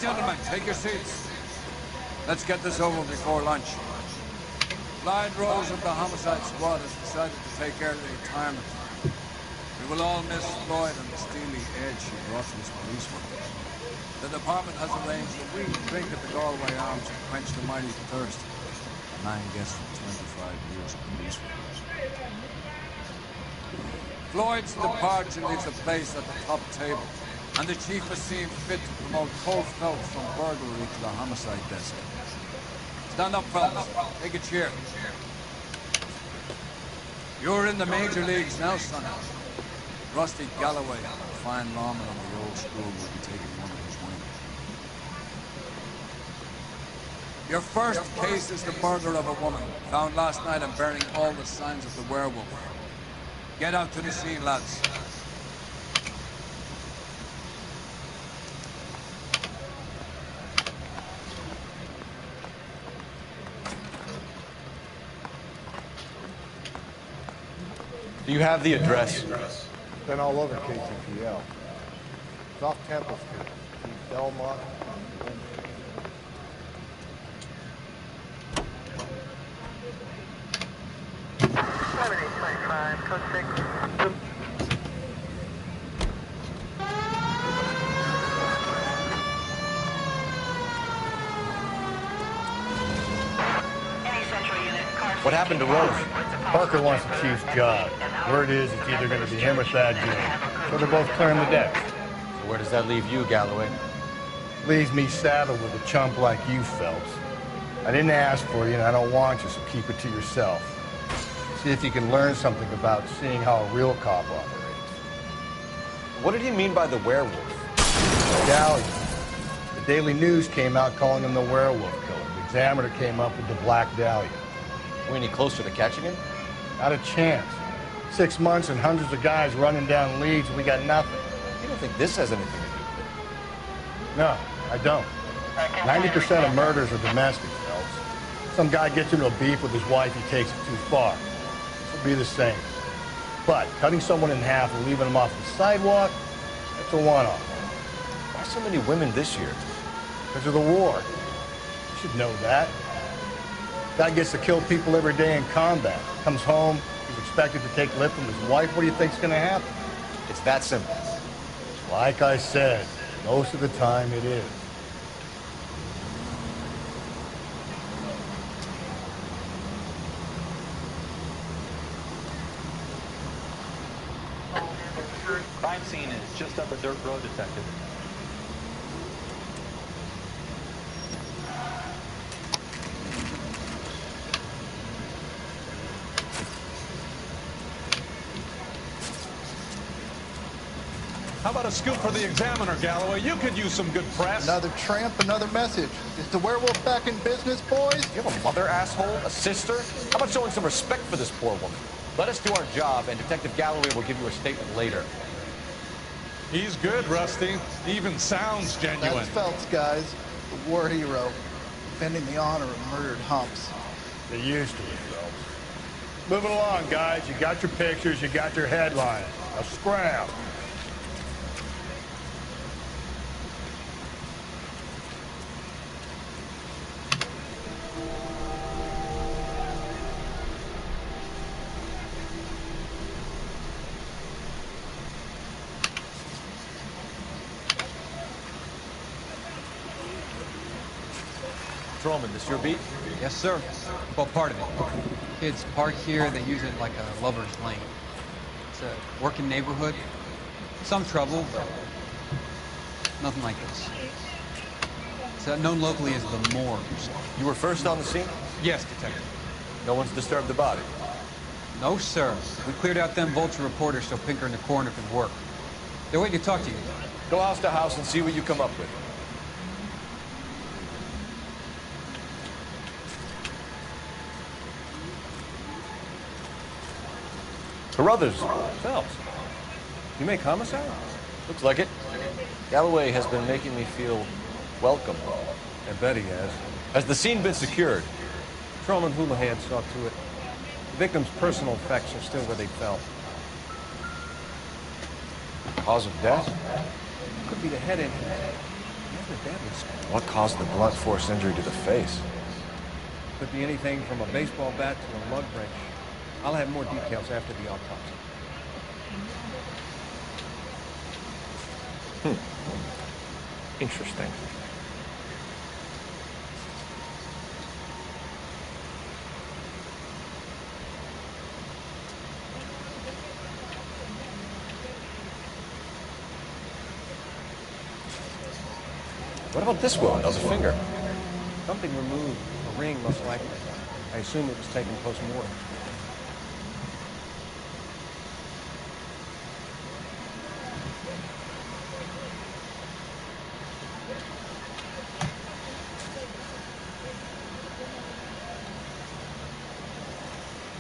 gentlemen, take your seats. Let's get this over before lunch. Blind Rose of the homicide squad has decided to take early retirement. We will all miss Floyd and the steely edge she brought to his police work. The department has arranged a wee drink at the Galway Arms to quench the mighty thirst a man gets from 25 years of police work. Floyd's departure leaves a place at the top table, and the chief has seen fit to promote Cole Phelps from burglary to the homicide desk. Stand up, fellas. Take a chair. You're in the major leagues now, son. Rusty Galloway, a fine lawman of the old school, will be taking one of his wing. Your first case is the murder of a woman, found last night and bearing all the signs of the werewolf. Get out to the scene, lads. Do you have the address? Been all over KTPL. It's off Temple Street. L.A.Noire. 7825, code 6. What happened to Rose? Parker wants the chief's job. Word is it's either going to be him or Thad Dean. So they're both clearing the decks. So where does that leave you, Galloway? Leaves me saddled with a chump like you, Phelps. I didn't ask for you, and I don't want you, so keep it to yourself. See if you can learn something about seeing how a real cop operates. What did he mean by the werewolf? Medallion. The Daily News came out calling him the werewolf killer. The Examiner came up with the Black Dahlia. Are we any closer to catching him? Not a chance. 6 months and hundreds of guys running down leads, and we got nothing. You don't think this has anything to do with it? No, I don't. 90% of murders are domestic, Phelps. Some guy gets into a beef with his wife, he takes it too far. This will be the same. But cutting someone in half and leaving them off the sidewalk, that's a one-off. Why so many women this year? Because of the war. You should know that. Guy gets to kill people every day in combat. Comes home, he's expected to take lip from his wife. What do you think's going to happen? It's that simple. Like I said, most of the time it is. Crime scene is just up a dirt road, detective. How about a scoop for the Examiner, Galloway? You could use some good press. Another tramp, another message. Is the werewolf back in business, boys? You have a mother, asshole? A sister? How about showing some respect for this poor woman? Let us do our job, and Detective Galloway will give you a statement later. He's good, Rusty. He even sounds genuine. That's Phelps, guys. The war hero. Defending the honor of murdered humps. They used to be, Phelps. Moving along, guys. You got your pictures, you got your headlines. Now scram. Patrolman, this your beat? Yes, sir. Well, part of it. Kids park here, they use it like a lover's lane. It's a working neighborhood. Some trouble, but nothing like this. It's known locally as the morgue. You were first on the scene? Yes, detective. No one's disturbed the body? No, sir. We cleared out them vulture reporters so Pinker and the coroner could work. They're waiting to talk to you. Go house to house and see what you come up with. Carruthers. Phelps. You make homicide? Looks like it. Galloway has been making me feel welcome. I bet he has. Has the scene been secured? Patrolman Houlihan saw to it. The victim's personal effects are still where they fell. Cause of death? Could be the head injury. What caused the blunt force injury to the face? Could be anything from a baseball bat to a lug wrench. I'll have more details after the autopsy. Interesting. What about this wound on the finger? Something removed. A ring, most likely. I assume it was taken post-mortem.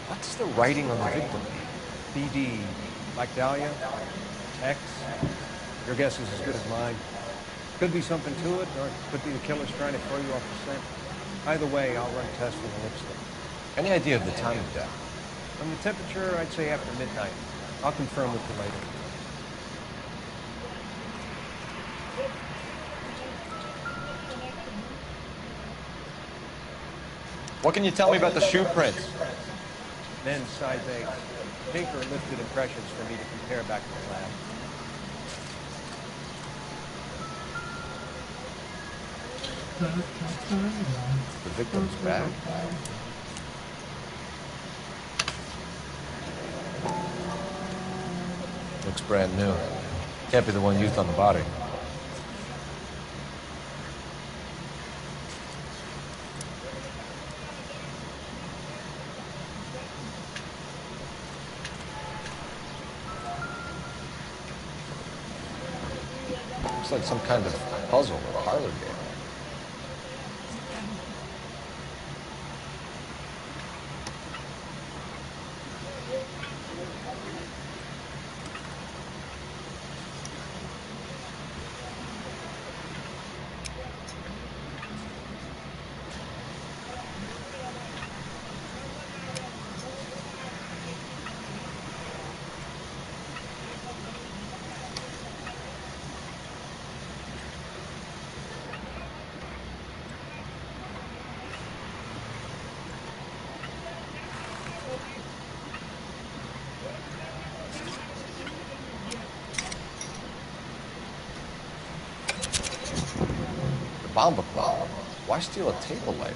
What's the writing on the victim? BD. Like Dahlia? X? Your guess is as good as mine. Could be something to it, or it could be the killer's trying to throw you off the scent. Either way, I'll run tests for the lipstick. Any idea of the time of death? From the temperature, I'd say after midnight. I'll confirm with you later. What can you tell me about the shoe prints? Men's size 8. Tinker lifted impressions for me to compare back to the lab. The victim's bag. Looks brand new. Can't be the one used on the body. Looks like some kind of puzzle or parlor game. Bomba cloud. Why steal a table lighter?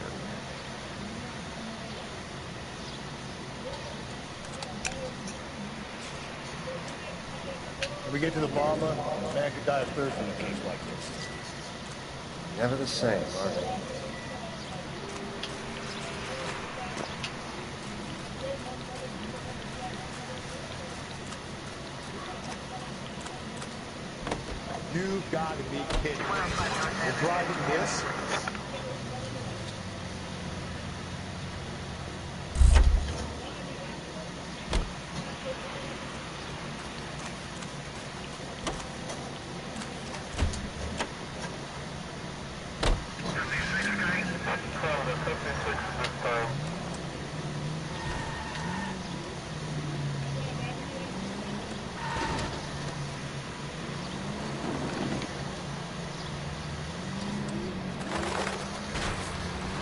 When we get to the bomba, a man could die of thirst in a place like this. Never the same, are they? You've got to be kidding me. You're driving this?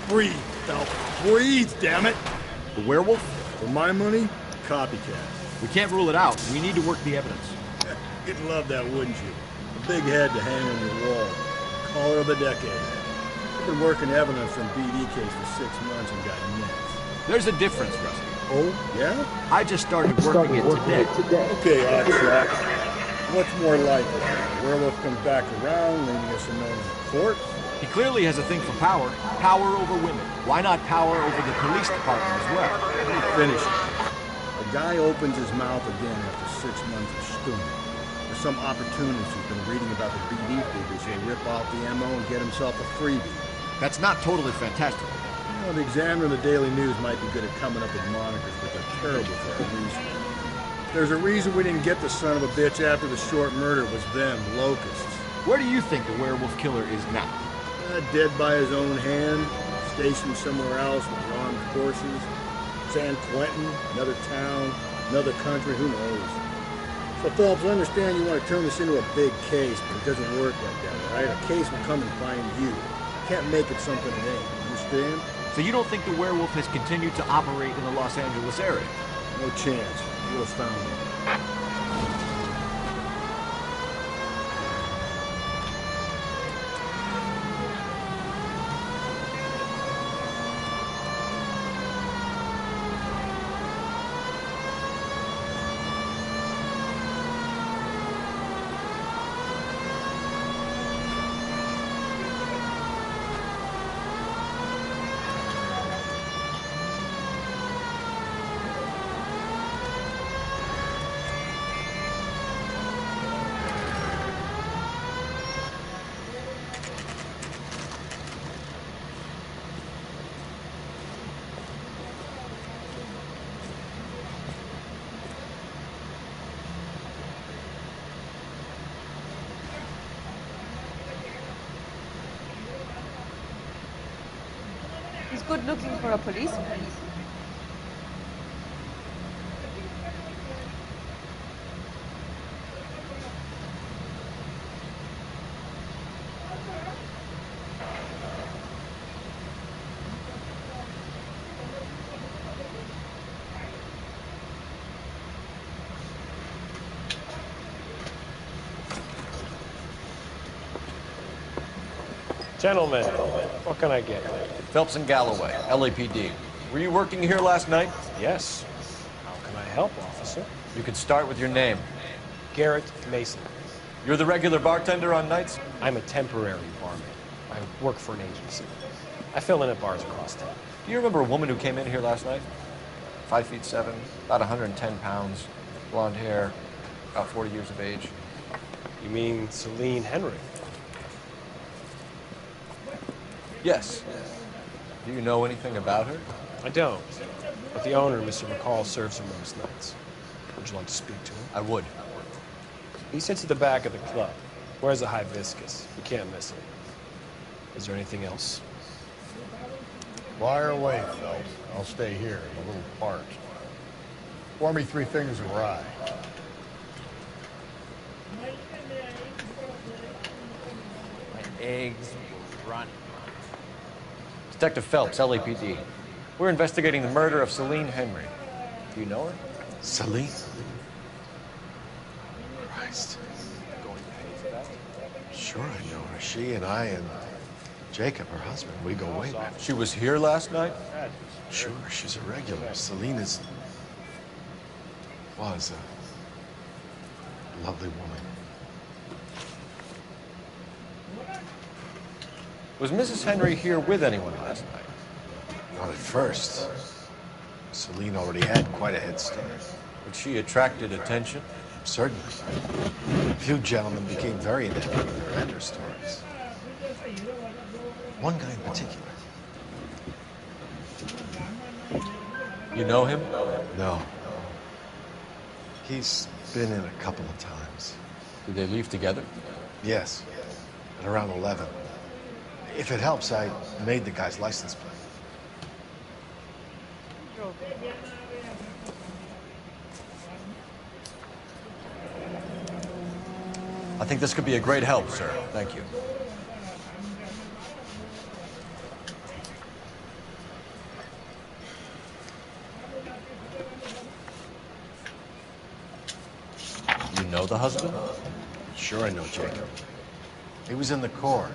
Breathe, Phelps. Breathe, damn it. The werewolf? For my money, copycat. We can't rule it out. We need to work the evidence. You'd love that, wouldn't you? A big head to hang on your wall. Caller of the decade. I've been working evidence on BD case for 6 months and got nits. There's a difference, Rusty. Oh, yeah? I just started working it today. Okay, Oddshot. What's more likely? The werewolf comes back around, leaving us a known corpse? He clearly has a thing for power. Power over women. Why not power over the police department as well? Let me finish it. A guy opens his mouth again after 6 months of stewing. There's some opportunist who's been reading about the BD figures. He'll rip off the MO and get himself a freebie. That's not totally fantastic. You know, the Examiner and the Daily News might be good at coming up with monikers, but they're terrible for a reason. There's a reason we didn't get the son of a bitch after the short murder was them, locusts. Where do you think the werewolf killer is now? Dead by his own hand, stationed somewhere else with armed forces. San Quentin, another town, another country, who knows? So, Phelps, I understand you want to turn this into a big case, but it doesn't work like that, all right? A case will come and find you. You can't make it something it ain't. Understand? So you don't think the werewolf has continued to operate in the Los Angeles area? No chance. You would have found him. He's good looking for a policeman. Gentlemen, what can I get? Phelps and Galloway, LAPD. Were you working here last night? Yes. How can I help, officer? You could start with your name. Garrett Mason. You're the regular bartender on nights? I'm a temporary barman. I work for an agency. I fill in at bars across town. Do you remember a woman who came in here last night? 5'7", about 110 pounds, blonde hair, about 40 years of age. You mean Celine Henry? Yes. Do you know anything about her? I don't. But the owner, Mr. McCall, serves her most nights. Would you like to speak to him? I would. He sits at the back of the club. Wears a hibiscus. You can't miss him. Is there anything else? Fire away, Phelps. I'll stay here. I'm a little parched. Pour me 3 fingers of rye. My eggs were running. Detective Phelps, LAPD. We're investigating the murder of Celine Henry. Do you know her? Celine? Christ. Going to pay for that? Sure, I know her. She and I and Jacob, her husband, we go way back. She was here last night? Sure, she's a regular. Celine was a lovely woman. Was Mrs. Henry here with anyone last night? Not at first. Celine already had quite a head start. But she attracted attention? Certainly. A few gentlemen became very enamored with her and her stories. One guy in particular. You know him? No. He's been in a couple of times. Did they leave together? Yes. At around 11. If it helps, I made the guy's license plate. I think this could be a great help, sir. Thank you. You know the husband? Sure I know Jacob. He was in the Corps.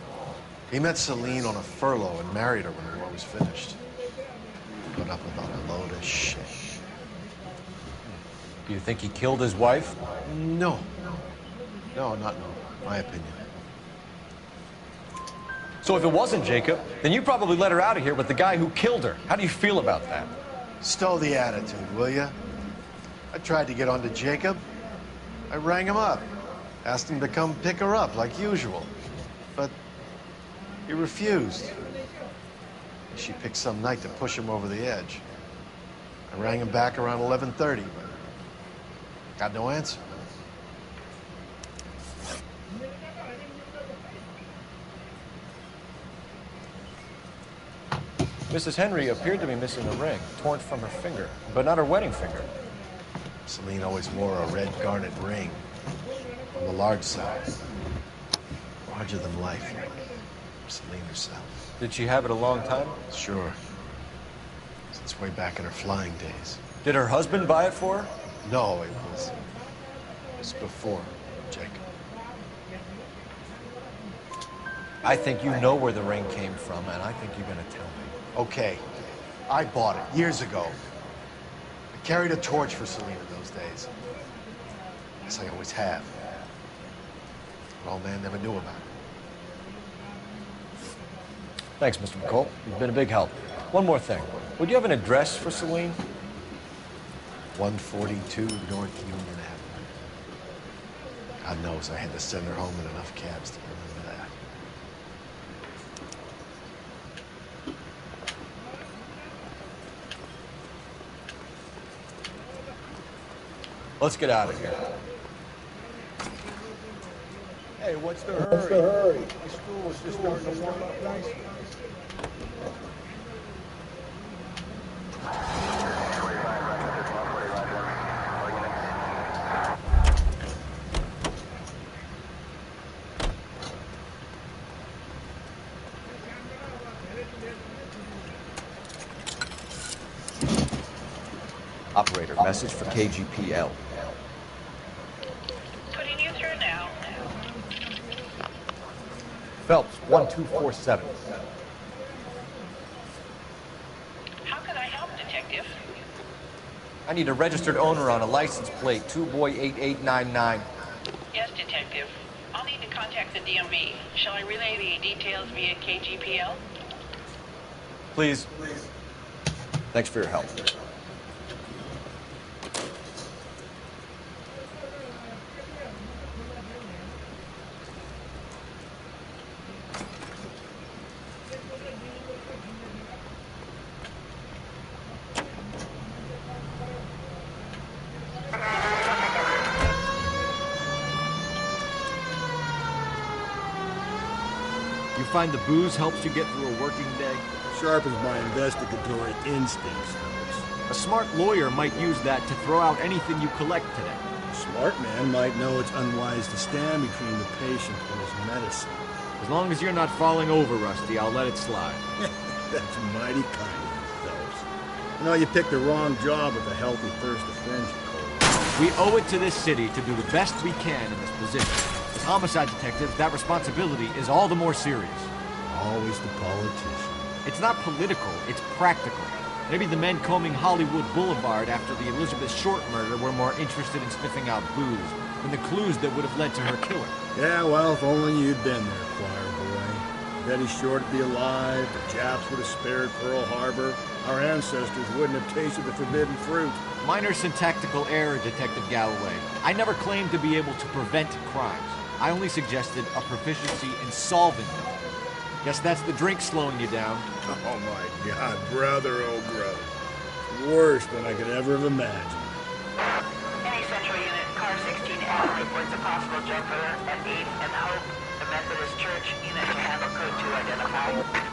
He met Celine on a furlough and married her when the war was finished. Put up about a load of shit. Do you think he killed his wife? No. No, not in my opinion. So if it wasn't Jacob, then you probably let her out of here with the guy who killed her. How do you feel about that? Stow the attitude, will ya? I tried to get onto Jacob. I rang him up. Asked him to come pick her up, like usual. But he refused. She picked some night to push him over the edge. I rang him back around 11:30, but got no answer. Mrs. Henry appeared to be missing a ring, torn from her finger, but not her wedding finger. Celine always wore a red garnet ring on the large side. Larger than life, like Celine herself. Did she have it a long time? Sure. Since way back in her flying days. Did her husband buy it for her? No, it was before Jacob. I think you know where the ring came from, and I think you're gonna tell me. Okay, I bought it years ago. I carried a torch for Celine in those days. As I always have. But old man never knew about it. Thanks, Mr. McCall. You've been a big help. One more thing. Would you have an address for Celine? 142 North Union Avenue. God knows I had to send her home in enough cabs to remember that. Let's get out of here. Hey, what's the hurry? The school was just starting to warm up nicely. Operator, message for KGPL. Putting you through now. Phelps, 1247. How can I help, Detective? I need a registered owner on a license plate, 2boy8899. Yes, Detective. I'll need to contact the DMV. Shall I relay the details via KGPL? Please. Thanks for your help. You find the booze helps you get through a working day? Sharpens my investigatory instincts, Phelps. A smart lawyer might use that to throw out anything you collect today. A smart man might know it's unwise to stand between the patient and his medicine. As long as you're not falling over, Rusty, I'll let it slide. That's mighty kind of you, Phelps. You know, you picked the wrong job with a healthy thirst of friendship, Cole. We owe it to this city to do the best we can in this position. As homicide detectives, that responsibility is all the more serious. Always the politician. It's not political, it's practical. Maybe the men combing Hollywood Boulevard after the Elizabeth Short murder were more interested in sniffing out booze than the clues that would have led to her killing. Yeah, well, if only you'd been there, choir boy. Betty Short would be alive, the Japs would have spared Pearl Harbor, our ancestors wouldn't have tasted the forbidden fruit. Minor syntactical error, Detective Galloway. I never claimed to be able to prevent crimes. I only suggested a proficiency in solving them. Guess that's the drink slowing you down. Oh my God, brother, oh brother. Worse than I could ever have imagined. Any Central Unit, Car 16L reports a possible jumper at 8th and Hope, the Methodist Church. Unit to handle code 2 identified.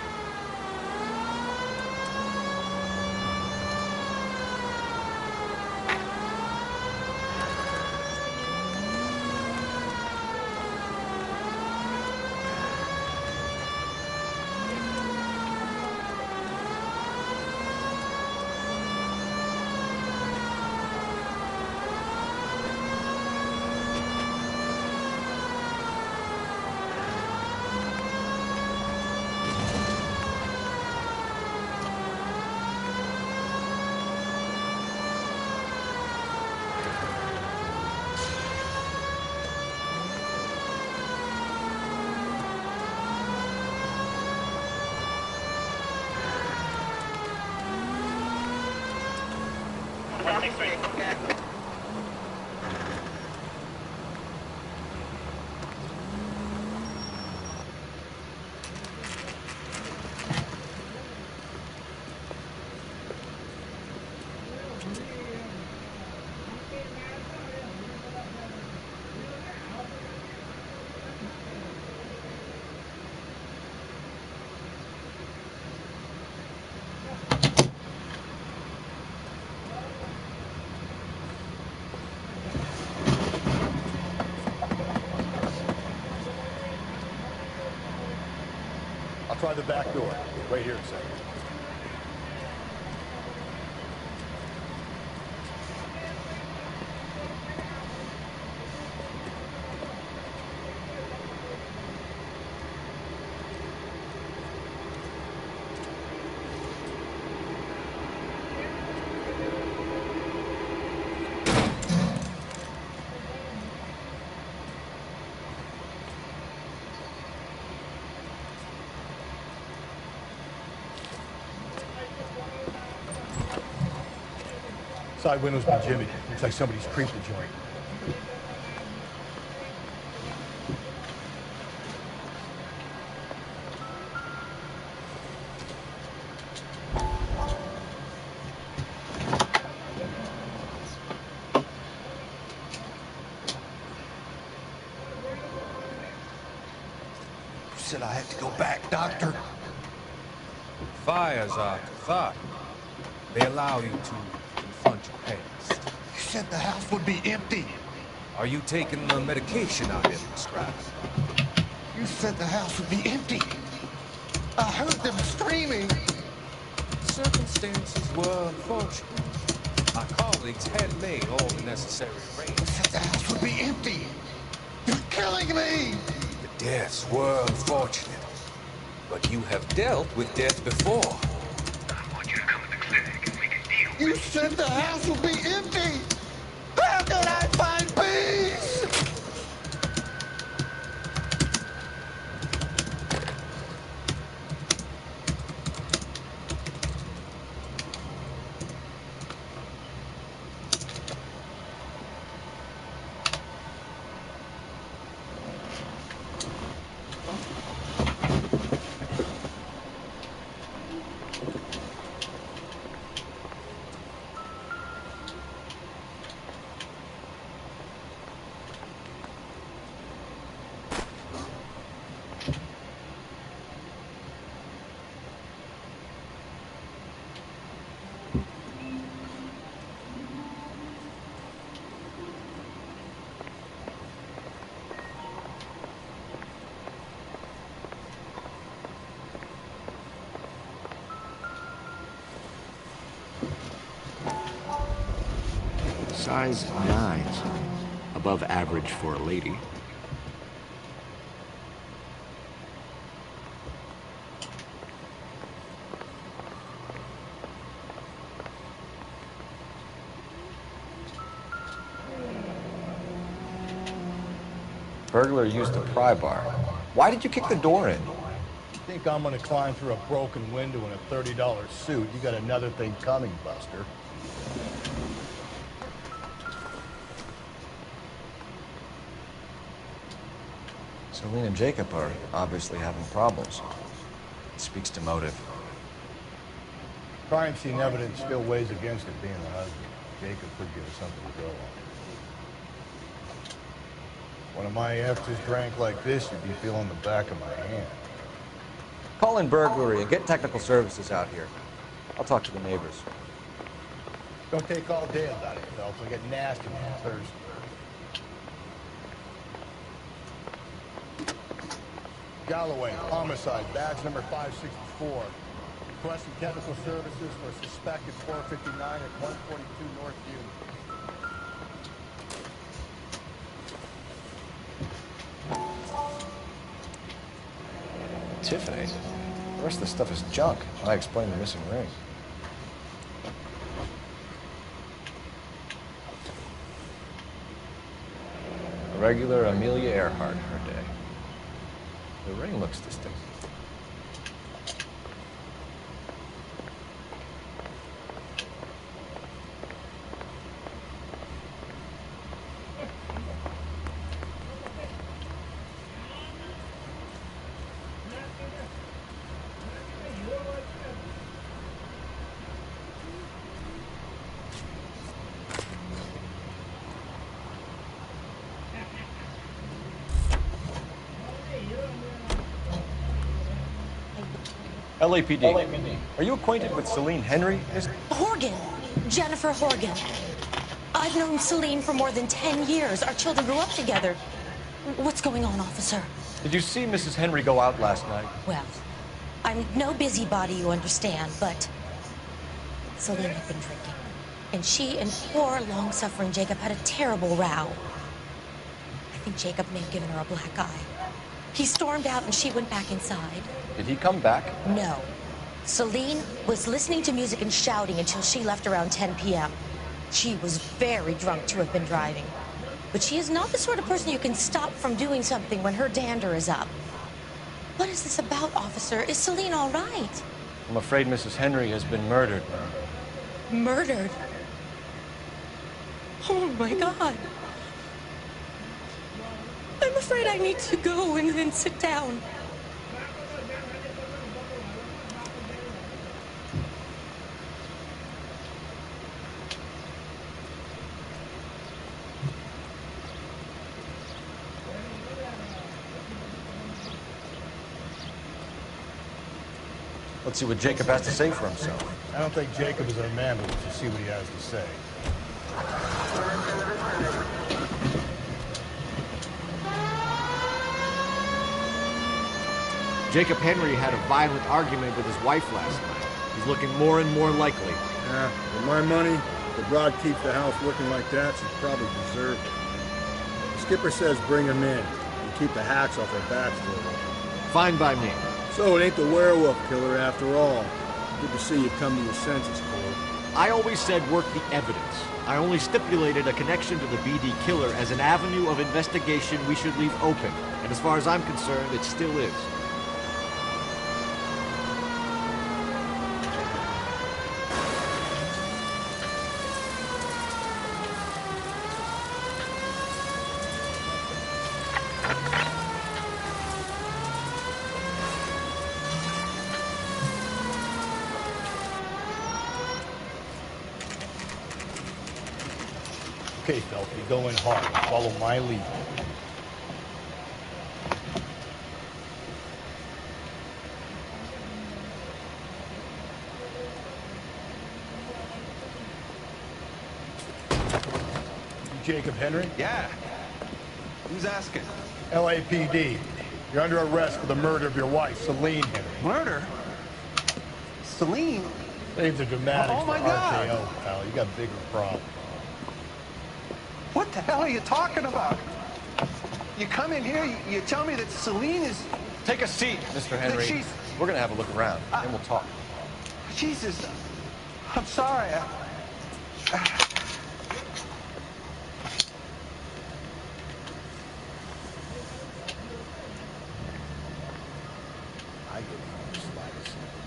Try the back door. Right here, sir. Side window's been jimmied. Looks like somebody's creeped the joint. You said I had to go back, Doctor. Fires are cathartic. They allow you to confront your past. You said the house would be empty. Are you taking the medication I have prescribed? You said the house would be empty. I heard them screaming. Circumstances were unfortunate. My colleagues had made all the necessary arrangements. You said the house would be empty. You're killing me! The deaths were unfortunate. But you have dealt with death before. I want you to come to the clinic and we can deal. You said the house would be empty! How can I find peace? Size 9's above average for a lady. Burglar used a pry bar. Why did you kick the door in? Think I'm gonna climb through a broken window in a $30 suit? You got another thing coming, Buster. Celine and Jacob are obviously having problems. It speaks to motive. Crime scene evidence still weighs against it being the husband. Jacob could give us something to go on. One of my exes drank like this, you'd be feeling the back of my hand. Call in burglary and get technical services out here. I'll talk to the neighbors. Don't take all day about it, Phelps. I'll get nasty when I'm thirsty. Galloway, homicide, badge number 564. Requesting technical services for a suspected 459 at 142 North Union. Tiffany? The rest of the stuff is junk. I explained the missing ring. A regular Amelia Earhart, her day. The ring looks distinct. LAPD. Are you acquainted with Celine Henry, Miss? Horgan. Jennifer Horgan. I've known Celine for more than 10 years. Our children grew up together. What's going on, officer? Did you see Mrs. Henry go out last night? Well, I'm no busybody, you understand, but Celine had been drinking. And she and poor, long-suffering Jacob had a terrible row. I think Jacob may have given her a black eye. He stormed out and she went back inside. Did he come back? No. Celine was listening to music and shouting until she left around 10 p.m. She was very drunk to have been driving. But she is not the sort of person you can stop from doing something when her dander is up. What is this about, officer? Is Celine all right? I'm afraid Mrs. Henry has been murdered, ma'am. Murdered? Oh, my God. I'm afraid I need to go and then sit down. Let's see what Jacob has to say for himself. I don't think Jacob is our man, but let's see what he has to say. Jacob Henry had a violent argument with his wife last night. He's looking more and more likely. Yeah, for my money, the broad keeps the house looking like that, she's probably deserved it. The skipper says bring him in and keep the hacks off their backs for a while. Fine by me. So it ain't the werewolf killer after all. Good to see you come to your senses, Cole. I always said work the evidence. I only stipulated a connection to the BD killer as an avenue of investigation we should leave open. And as far as I'm concerned, it still is. Okay, Phelps, you go in hard. Follow my lead. You Jacob Henry? Yeah. Who's asking? LAPD. You're under arrest for the murder of your wife, Celine Henry. Murder? Celine? Save the dramatics Oh, my for God. RKO, pal. You got bigger problems. What the hell are you talking about? You come in here, you tell me that Celine is... Take a seat, Mr. Henry. She's... We're gonna have a look around, and we'll talk. Jesus. I'm sorry. I give you the slightest sense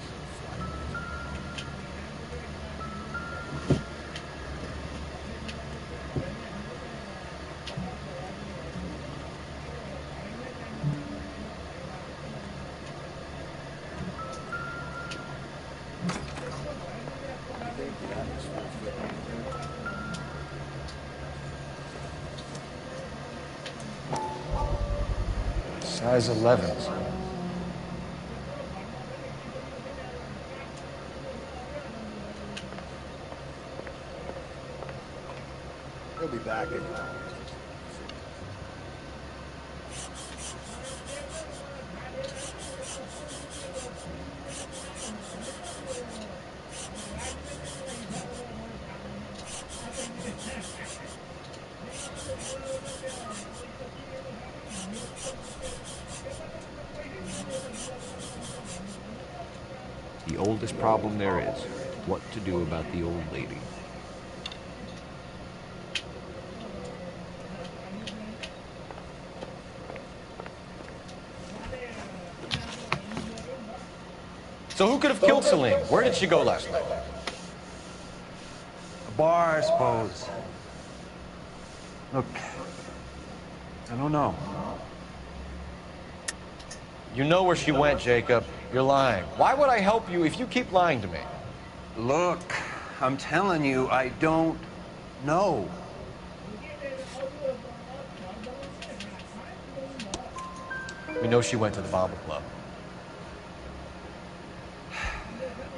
Size 11s. He'll be back anyway. The oldest problem there is, what to do about the old lady. So who could have killed Celine? Where did she go last night? A bar, I suppose. Look, I don't know. You know where she went, Jacob. You're lying. Why would I help you if you keep lying to me? Look, I'm telling you, I don't know. We know she went to the Bomber Club.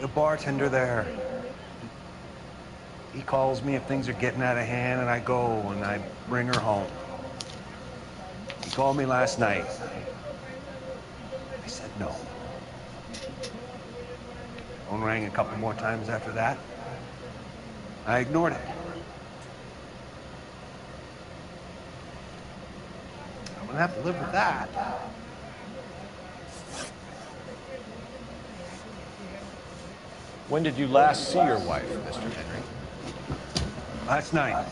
The bartender there, he calls me if things are getting out of hand, and I go and I bring her home. He called me last night. I said no. Phone rang a couple more times after that. I ignored it. I'm gonna have to live with that. When did you last see your wife, Mr. Henry? Last night.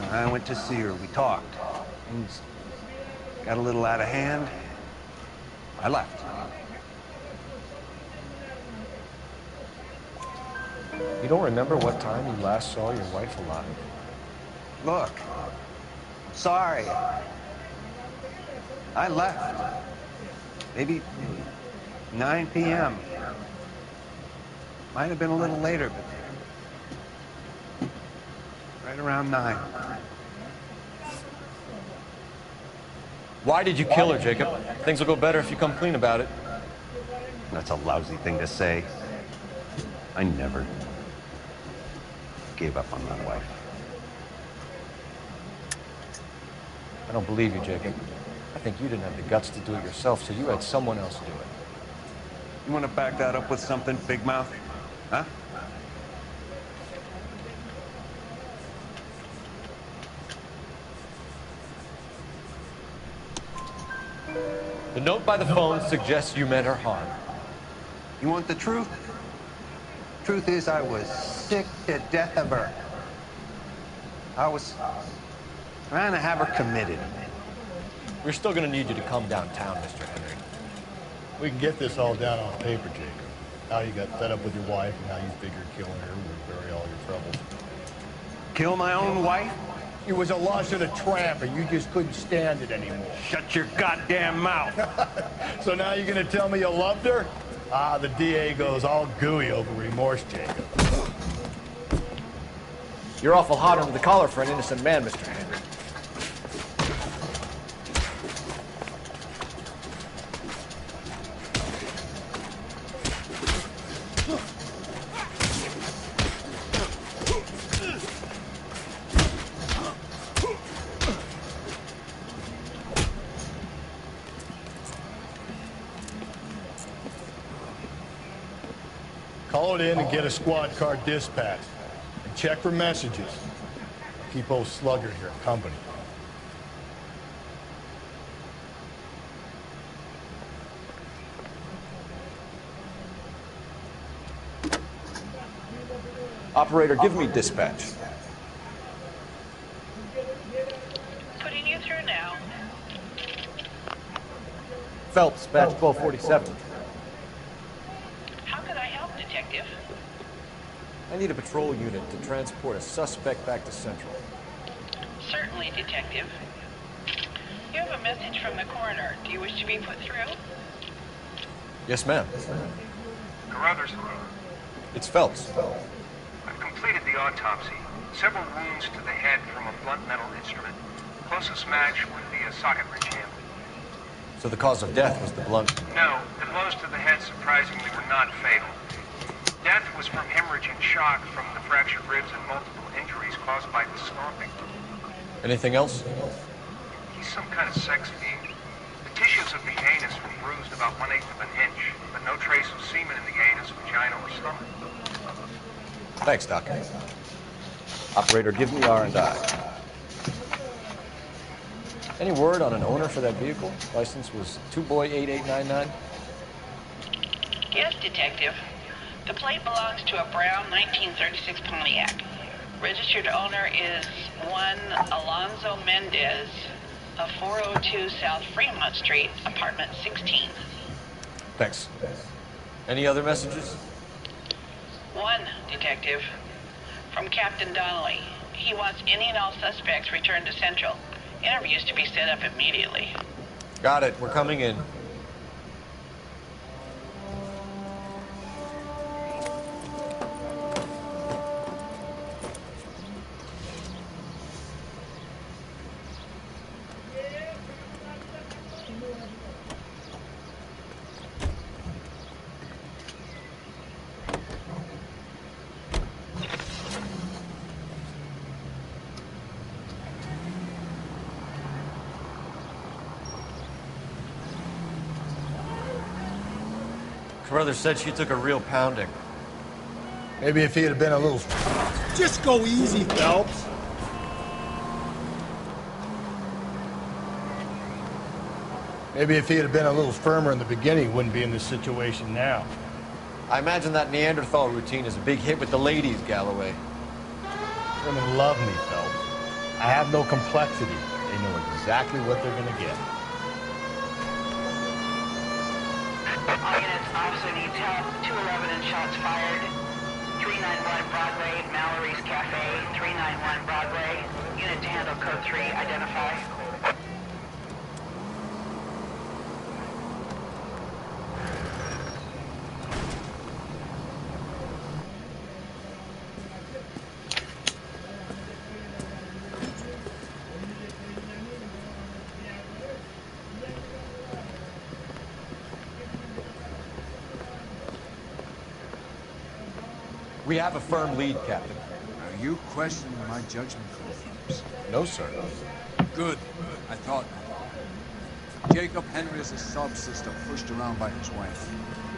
I went to see her. We talked. Things got a little out of hand. I left. You don't remember what time you last saw your wife alive? Look, I'm sorry. I left. Maybe 9 p.m. Might have been a little later, but right around 9. Why did you kill her, Jacob? Things will go better if you come clean about it. That's a lousy thing to say. I never gave up on my wife. I don't believe you, Jacob. I think you didn't have the guts to do it yourself, so you had someone else do it. You want to back that up with something, Big Mouth? Huh? The note by the phone suggests you meant her harm. You want the truth? Truth is, I was sick to death of her. I was trying to have her committed. We're still gonna need you to come downtown, Mr. Henry. We can get this all down on paper, Jacob. How you got fed up with your wife and how you figured killing her would bury all your troubles. Kill my own wife? It was a loss of the tramp, and you just couldn't stand it anymore. Shut your goddamn mouth. So now you're gonna tell me you loved her? Ah, the DA goes all gooey over remorse, Jacob. You're awful hot under the collar for an innocent man, Mr. Henry. Call it in and get a squad car dispatched. And check for messages. Keep old Slugger here company. Operator, give me dispatch. Putting you through now. Phelps, batch 1247. How can I help, Detective? I need a patrol unit to transport a suspect back to Central. Certainly, Detective. You have a message from the coroner. Do you wish to be put through? Yes, ma'am. Carruthers, It's Phelps. I've completed the autopsy. Several wounds to the head from a blunt metal instrument. Closest match would be a socket wrench handle. So the cause of death was the blunt. No, the blows to the head surprisingly were not fatal. Death was from hemorrhage and shock from the fractured ribs and multiple injuries caused by the stomping. Anything else? He's some kind of sex fiend. The tissues of the anus were bruised about 1/8 of an inch, but no trace of semen in the anus, vagina, or stomach. Thanks, Doc. Operator, give me R&I. Any word on an owner for that vehicle? License was 2boy8899. Yes, Detective. The plate belongs to a brown 1936 Pontiac. Registered owner is one Alonzo Mendez of 402 South Fremont Street, apartment 16. Thanks. Any other messages? One, Detective. From Captain Donnelly. He wants any and all suspects returned to Central. Interviews to be set up immediately. Got it. We're coming in. Carruthers said she took a real pounding. Maybe if he had been a little... Just go easy, Phelps. Maybe if he had been a little firmer in the beginning, he wouldn't be in this situation now. I imagine that Neanderthal routine is a big hit with the ladies, Galloway. Women love me, Phelps. I have no complexity. They know exactly what they're gonna get. All units, officer needs help. 211 and shots fired. 391 Broadway, Mallory's Cafe. 391 Broadway. Unit to handle code 3, identify. We have a firm lead, Captain. Are you questioning my judgment call, Phelps? No, sir. Good. I thought not. Jacob Henry is a sub-sister pushed around by his wife.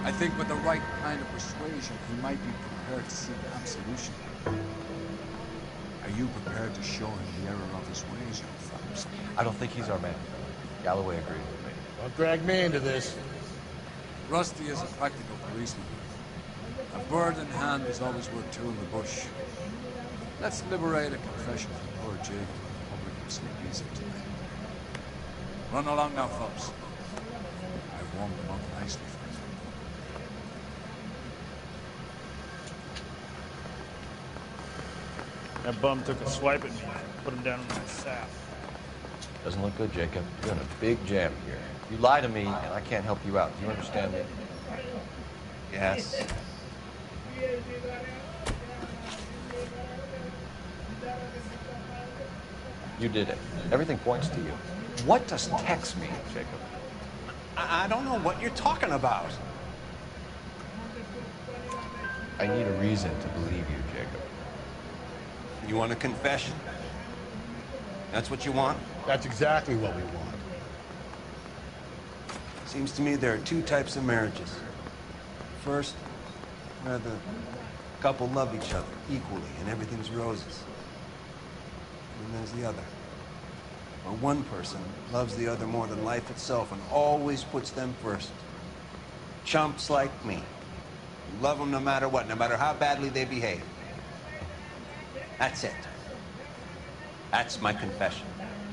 I think with the right kind of persuasion, he might be prepared to seek absolution. Are you prepared to show him the error of his ways, young Phelps? I don't think he's our man. Galloway agreed with me. Don't drag me into this. Rusty is a practical policeman. A bird in hand is always worth two in the bush. Let's liberate a confession from poor Jacob, and the public will sleep easy tonight. Run along now, Phelps. I've warmed them up nicely for you. That bum took a swipe at me. Put him down in my sap. Doesn't look good, Jacob. You're in a big jam here. You lie to me, and I can't help you out. Do you understand me? Yes. You did it. Everything points to you. What does Tex mean, Jacob? I don't know what you're talking about. I need a reason to believe you, Jacob. You want a confession? That's what you want? That's exactly what we want. Seems to me there are two types of marriages. First, where the couple love each other equally and everything's roses. And there's the other, where one person loves the other more than life itself and always puts them first. Chumps like me. You love them no matter what, no matter how badly they behave. That's it. That's my confession.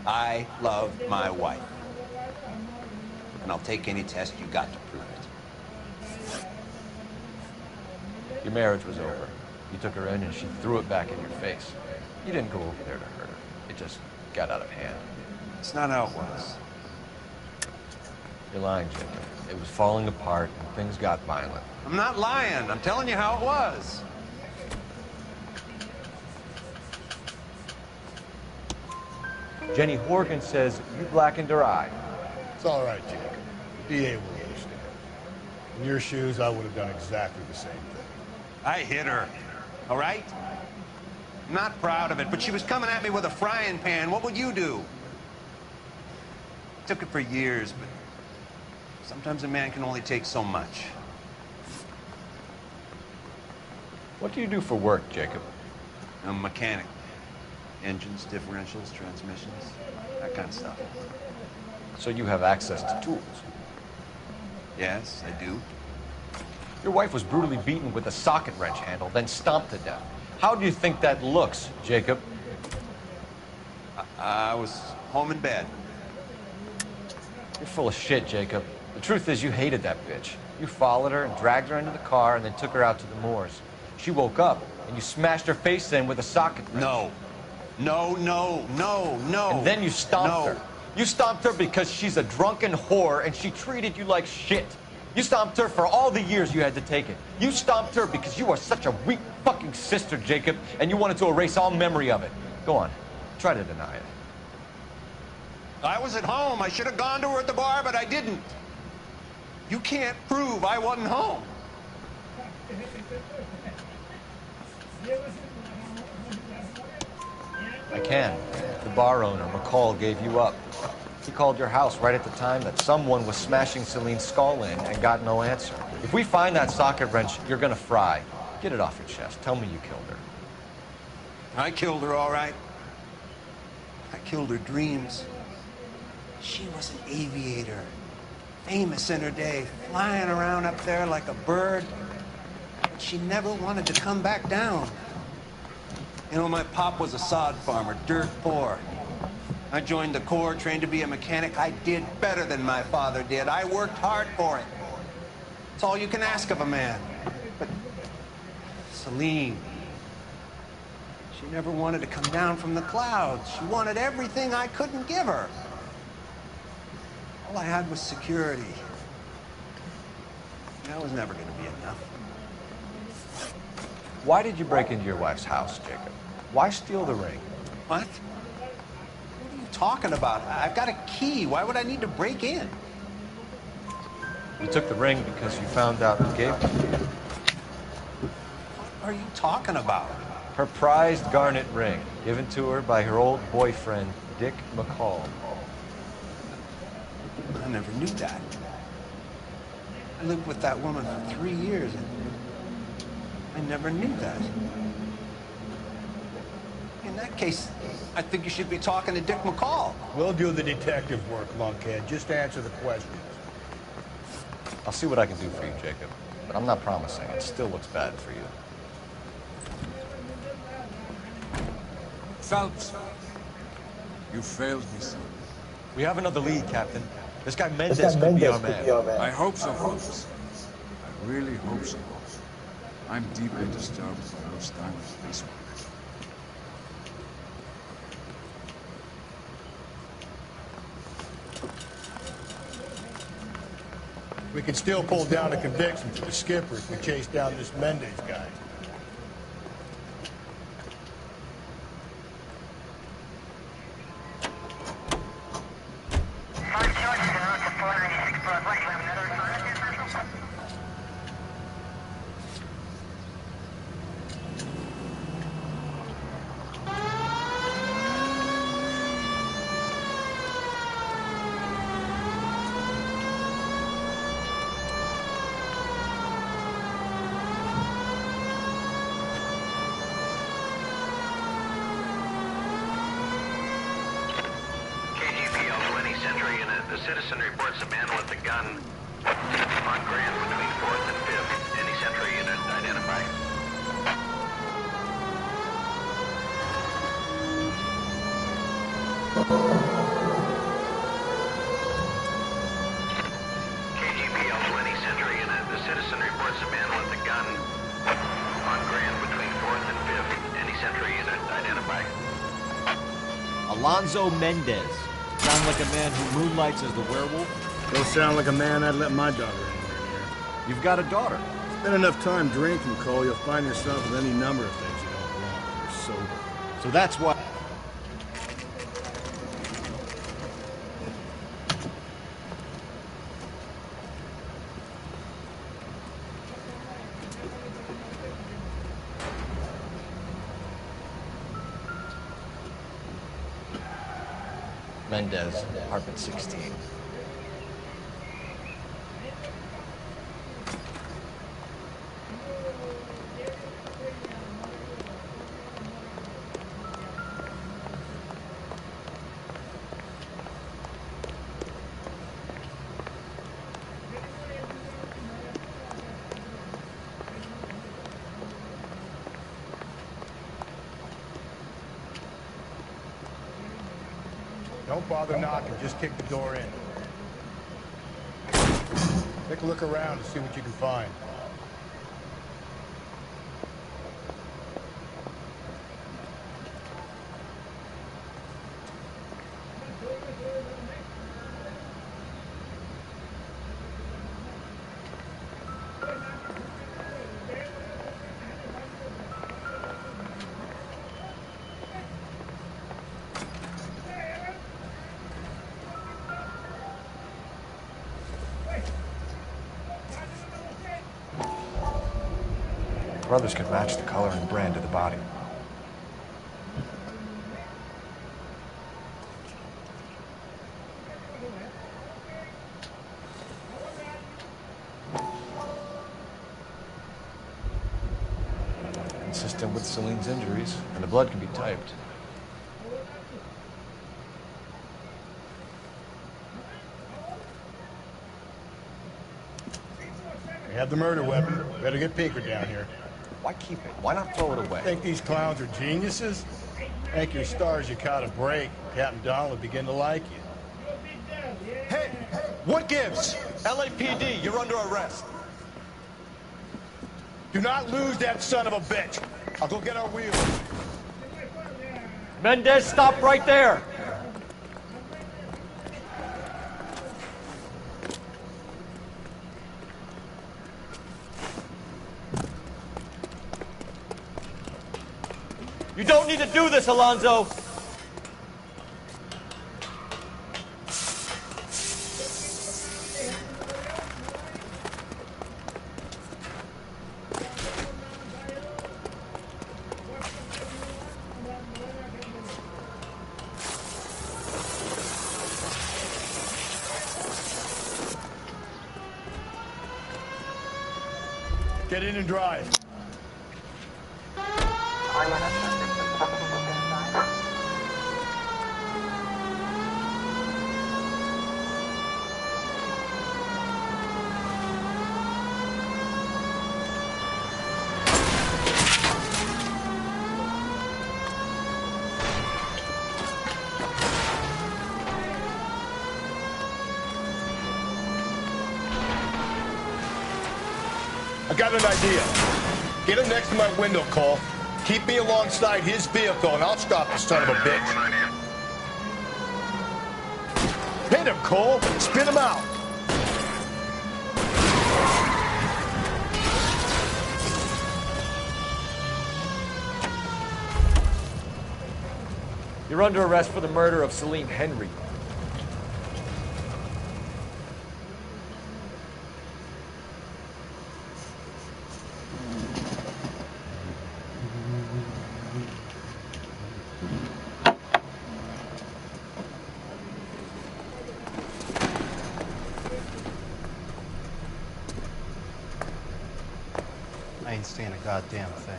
I love my wife. And I'll take any test you got to prove it. Your marriage was over. You took her in and she threw it back in your face. You didn't go over there to hurt her. It just got out of hand. It's not how it was. You're lying, Jacob. It was falling apart and things got violent. I'm not lying. I'm telling you how it was. Jenny Horgan says you blackened her eye. It's all right, Jacob. The DA will understand. In your shoes, I would have done exactly the same thing. I hit her, all right? I'm not proud of it, but she was coming at me with a frying pan. What would you do? Took it for years, but sometimes a man can only take so much. What do you do for work, Jacob? I'm a mechanic. Engines, differentials, transmissions, that kind of stuff. So you have access to tools? Yes, I do. Your wife was brutally beaten with a socket wrench handle, then stomped to death. How do you think that looks, Jacob? I was home in bed. You're full of shit, Jacob. The truth is you hated that bitch. You followed her and dragged her into the car and then took her out to the moors. She woke up and you smashed her face in with a socket wrench. No. No. And then you stomped her. You stomped her because she's a drunken whore and she treated you like shit. You stomped her for all the years you had to take it. You stomped her because you are such a weak fucking sister, Jacob, and you wanted to erase all memory of it. Go on. Try to deny it. I was at home. I should have gone to her at the bar, but I didn't. You can't prove I wasn't home. I can. The bar owner, McCall, gave you up. He called your house right at the time that someone was smashing Celine's skull in and got no answer. If we find that socket wrench, you're gonna fry. Get it off your chest. Tell me you killed her. I killed her, all right. I killed her dreams. She was an aviator, famous in her day, flying around up there like a bird. But she never wanted to come back down. You know, my pop was a sod farmer, dirt poor. I joined the Corps, trained to be a mechanic. I did better than my father did. I worked hard for it. It's all you can ask of a man. But Celine, she never wanted to come down from the clouds. She wanted everything I couldn't give her. All I had was security. That was never going to be enough. Why did you break into your wife's house, Jacob? Why steal the ring? What? What are you talking about? I've got a key. Why would I need to break in? You took the ring because you found out who gave it to you. What are you talking about? Her prized garnet ring, given to her by her old boyfriend, Dick McCall. I never knew that. I lived with that woman for 3 years, and I never knew that. In that case, I think you should be talking to Dick McCall. We'll do the detective work, lunkhead. Just answer the questions. I'll see what I can do for you, Jacob. But I'm not promising. It still looks bad for you. Phelps, you failed me, son. We have another lead, Captain. This guy Mendez could be our man. I hope so, Phelps. I really hope so. I'm deeply disturbed by those Steiners police workers. We can still pull down a conviction for the skipper if we chase down this Mendez guy. The citizen reports a man with a gun on Grand between 4th and 5th. Any Central unit identify? KGPL 20 Central unit. The citizen reports a man with a gun on Grand between 4th and 5th. Any Central unit identify? Alonzo Mendez. Sound like a man who moonlights as the werewolf? Don't sound like a man I'd let my daughter anywhere near. You've got a daughter. Spend enough time drinking, Cole, you'll find yourself with any number of things you don't want. You're sober. So that's why... Mendez, apartment 16. Don't bother knocking, just kick the door in. Take a look around and see what you can find. Brothers could match the color and brand of the body. consistent with Celine's injuries, and the blood can be typed. We have the murder weapon. Better get Pinker down here. Why keep it? Why not throw it away? Think these clowns are geniuses? Thank your stars you caught a break. Captain Donald would begin to like you. Hey! What gives? LAPD, you're under arrest. Do not lose that son of a bitch. I'll go get our wheels. Mendez, stop right there! You don't need to do this, Alonzo! Get in and drive. I got an idea. Get him next to my window, Cole. Keep me alongside his vehicle, and I'll stop the son of a bitch. Hit him, Cole. Spin him out. You're under arrest for the murder of Celine Henry. I ain't saying a goddamn thing.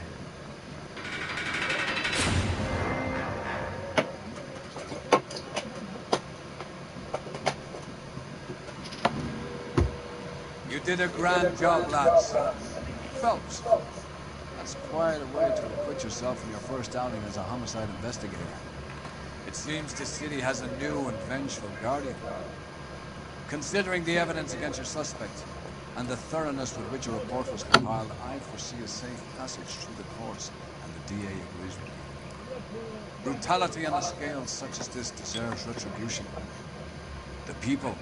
You did a grand job, lads. Phelps, that's quite a way to acquit yourself from your first outing as a homicide investigator. It seems the city has a new and vengeful guardian. Considering the evidence against your suspect, and the thoroughness with which a report was compiled, I foresee a safe passage through the courts, and the DA agrees with me. Brutality on a scale such as this deserves retribution. The people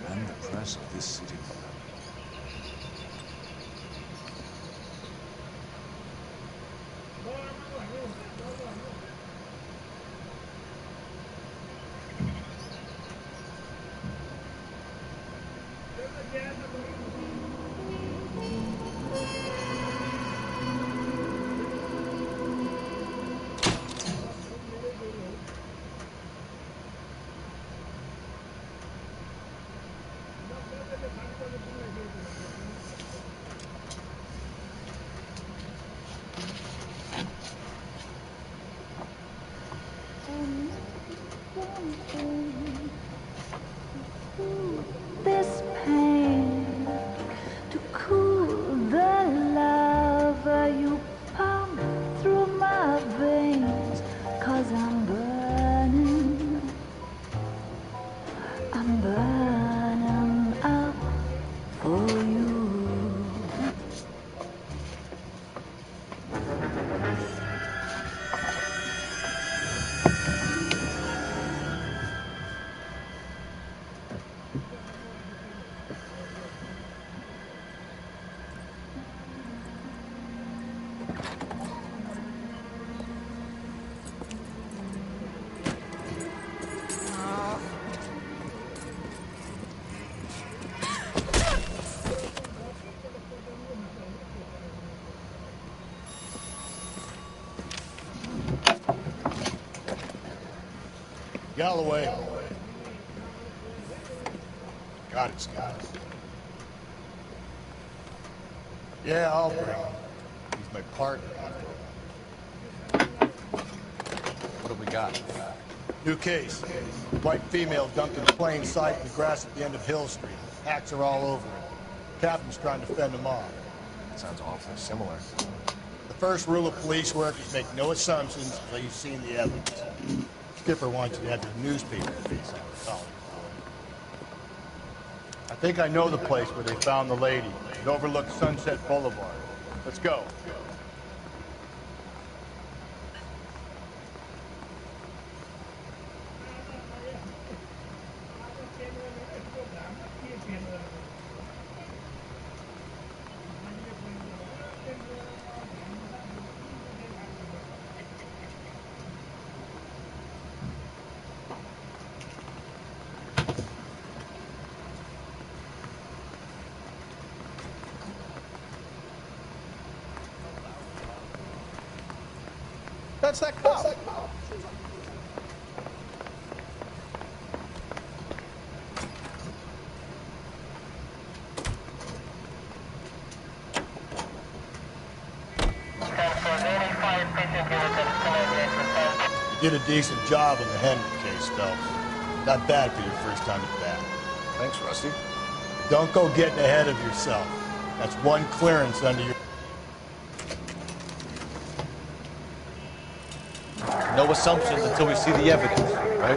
and the press of this city know that. This pain to cool the lava you pump through my veins, 'cause I'm burning up for you. Galloway. Got it, Scott. Yeah, I'll bring him. He's my partner, after all. What have we got? New case. White female dumped in plain sight in the grass at the end of Hill Street. Hacks are all over it. Captain's trying to fend them off. Sounds awfully similar. The first rule of police work is make no assumptions until you've seen the evidence. Skipper wants you to have your newspaper face on the collar. I think I know the place where they found the lady. It overlooks Sunset Boulevard. Let's go. That's that cop. You did a decent job on the Henry case, Phelps. Not bad for your first time at bat. Thanks, Rusty. Don't go getting ahead of yourself. That's one clearance under your... No assumptions until we see the evidence, right?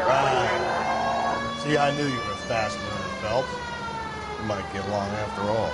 Right. See, I knew you were a fast learner, Phelps. We might get along after all.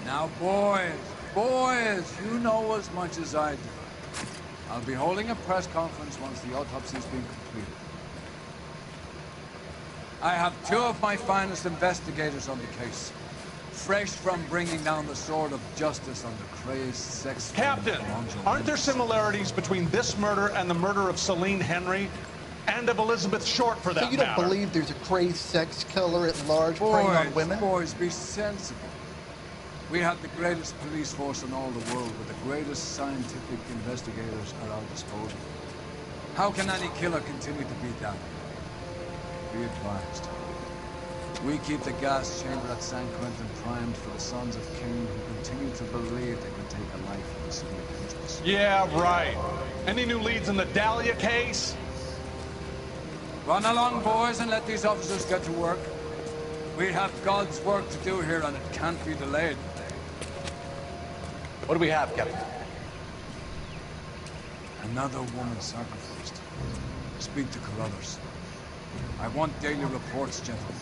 Now, boys, you know as much as I do. I'll be holding a press conference once the autopsy's been completed. I have two of my finest investigators on the case, fresh from bringing down the sword of justice on the crazed sex... Captain, aren't there similarities between this murder and the murder of Celine Henry? And of Elizabeth Short, for that So you don't matter? believe there's a crazed sex killer at large preying on women? Boys, be sensible. We have the greatest police force in all the world, with the greatest scientific investigators at our disposal. How can any killer continue to be down? Be advised. We keep the gas chamber at San Quentin primed for the sons of Cain who continue to believe they can take a life in the city of angels. Yeah, right. Any new leads in the Dahlia case? Run along, boys, and let these officers get to work. We have God's work to do here, and it can't be delayed. What do we have, Captain? Another woman sacrificed. Speak to Carruthers. I want daily reports, gentlemen.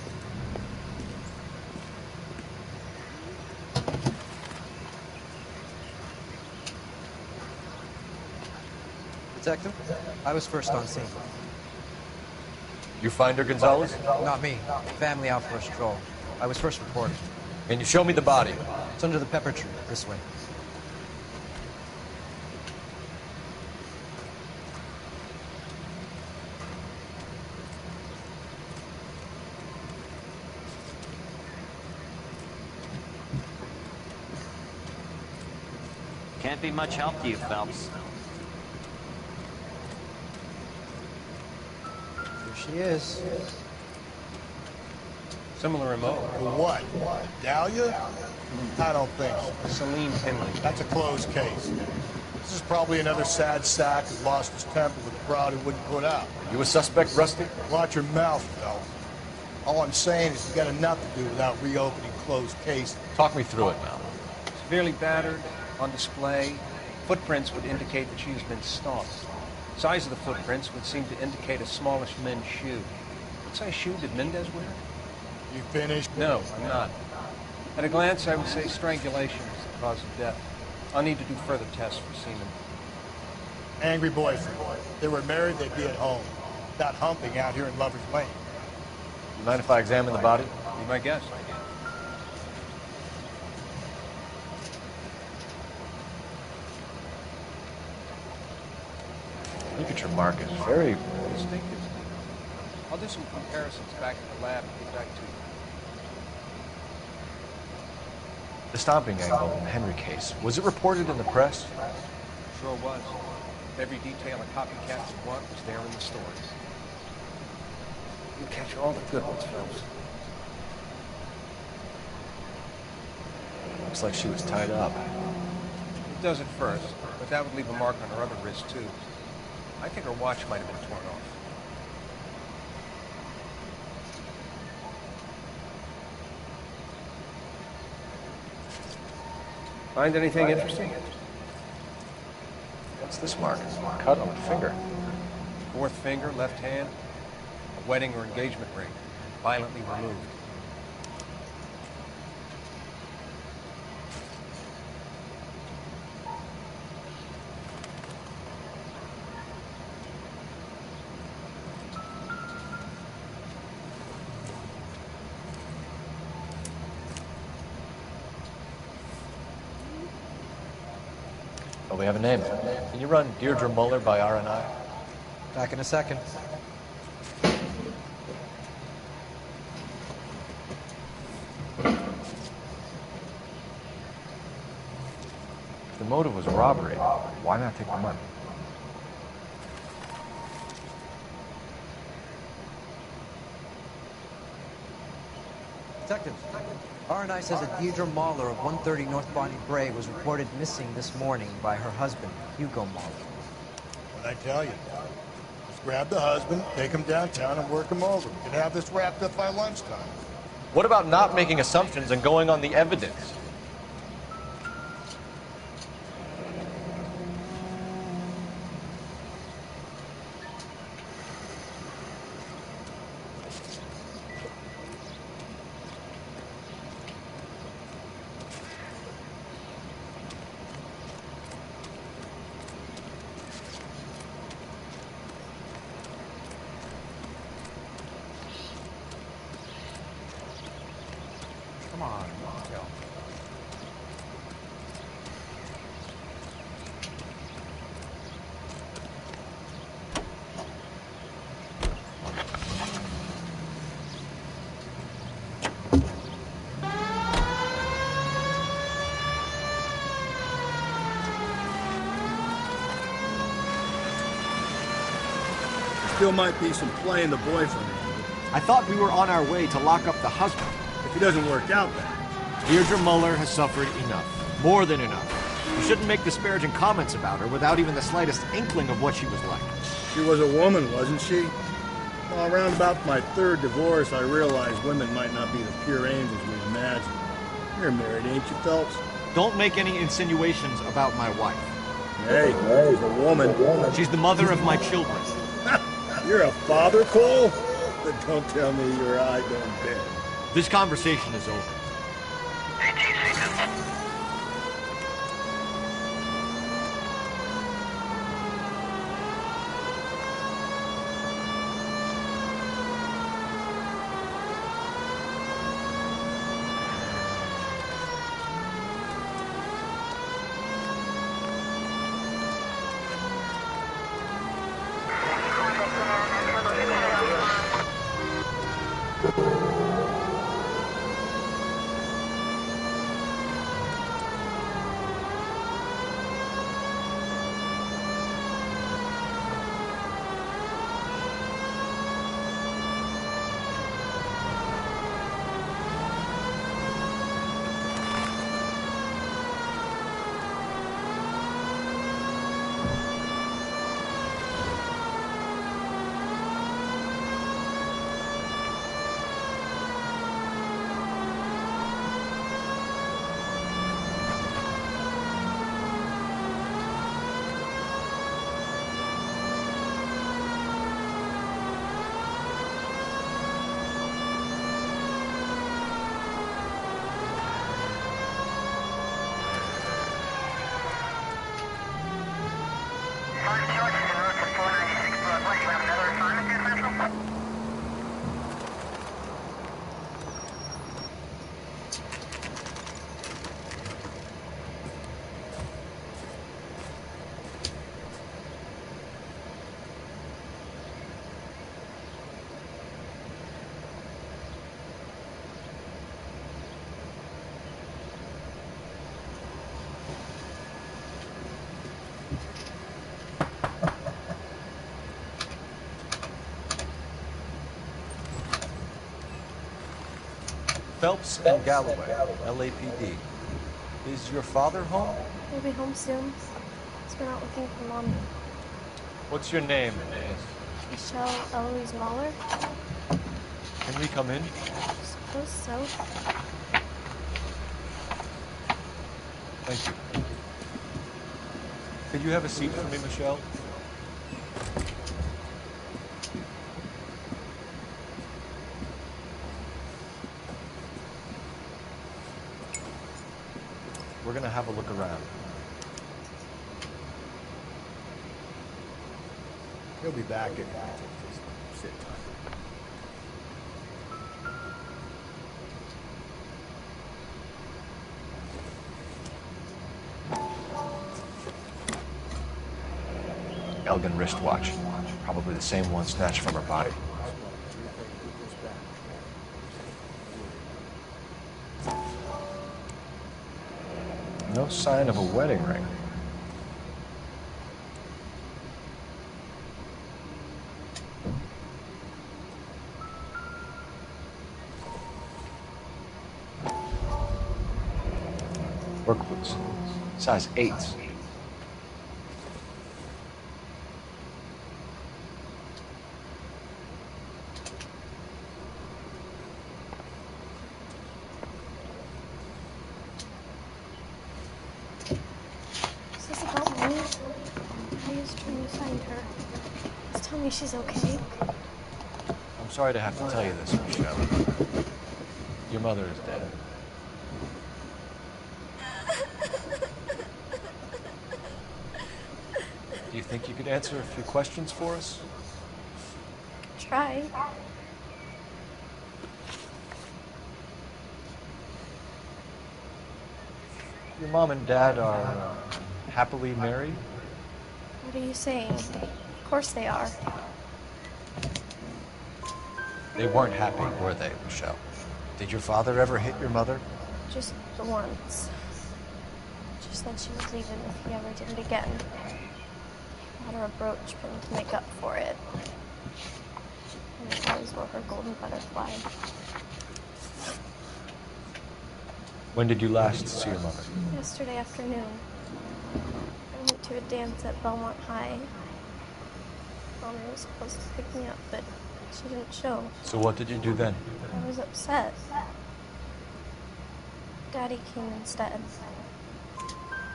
Detective, I was first on scene. You find her, Gonzalez? Not me. Family out for a stroll. I was first reported. Can you show me the body? It's under the pepper tree, this way. Can't be much help to you, Phelps. Here she is. Similar remote. For what? Dahlia? I don't think so. Celine Henry. That's a closed case. This is probably another sad sack who lost his temper with a crowd who wouldn't put out. You a suspect, Rusty? Watch your mouth, Phelps. All I'm saying is you got enough to do without reopening closed cases. Talk me through it, Mal. Severely battered, on display, Footprints would indicate that she has been stalked. Size of the footprints would seem to indicate a smallish men's shoe. What size shoe did Mendez wear? You finished? No, I'm not. At a glance, I would say strangulation is the cause of death. I'll need to do further tests for semen. Angry boyfriend. If they were married, they'd be at home. Not humping out here in Lover's Lane. You mind if I examine the body? Be my guest. Look at your markings. Very distinctive. I'll do some comparisons back at the lab and get back to you. The stomping angle in the Henry case, was it reported in the press? Sure was. Every detail a copycat would want was there in the stories. You catch all the good ones, Phelps. Looks like she was tied up. It does at first, but that would leave a mark on her other wrist, too. I think her watch might have been torn off. Find anything interesting? What's this mark? Cut on the finger. Fourth finger, left hand. A wedding or engagement ring. Violently removed. Oh, we have a name. Can you run Deirdre Muller by R&I? Back in a second. If the motive was robbery, why not take the money? Detective, R&I says that Deirdre Mahler of 130 North Bonnie Bray was reported missing this morning by her husband, Hugo Mahler. What'd I tell you? Just grab the husband, take him downtown, and work him over. We could have this wrapped up by lunchtime. What about not making assumptions and going on the evidence? Come on, Joe. Still might be some play in the boyfriend. I thought we were on our way to lock up the husband. If it doesn't work out then. Deirdre Muller has suffered enough. More than enough. You shouldn't make disparaging comments about her without even the slightest inkling of what she was like. She was a woman, wasn't she? Well, around about my third divorce, I realized women might not be the pure angels we imagine. You're married, ain't you, Phelps? Don't make any insinuations about my wife. Hey, she's a woman. She's the mother of my children. You're a father, Cole? But don't tell me your eye don't bend. This conversation is over. Phelps and Galloway, LAPD. Is your father home? He'll be home soon. He's been out looking for Mommy. What's your name, miss? Michelle L.A.Noire? Can we come in? Suppose so. Thank you. Could you have a seat for me, Michelle? We're gonna have a look around. He'll be back in sit tight. Elgin wristwatch. Probably the same one snatched from her body. No sign of a wedding ring. Work boots. Size 8s. Is this about me? I was trying to find her. Just tell me she's okay. I'm sorry to have to tell you this, Michelle. Your mother is dead. Do you think you could answer a few questions for us? Try. Your mom and dad are happily married? What are you saying? Of course they are. They weren't happy, were they, Michelle? Did your father ever hit your mother? Just the once. She said she was leaving if he ever did it again. He bought her a brooch pin to make up for it. And he always wore her golden butterfly. When did you last see your mother? Yesterday afternoon. I went to a dance at Belmont High. Mommy was supposed to pick me up, but she didn't show. So what did you do then? I was upset. Daddy came instead.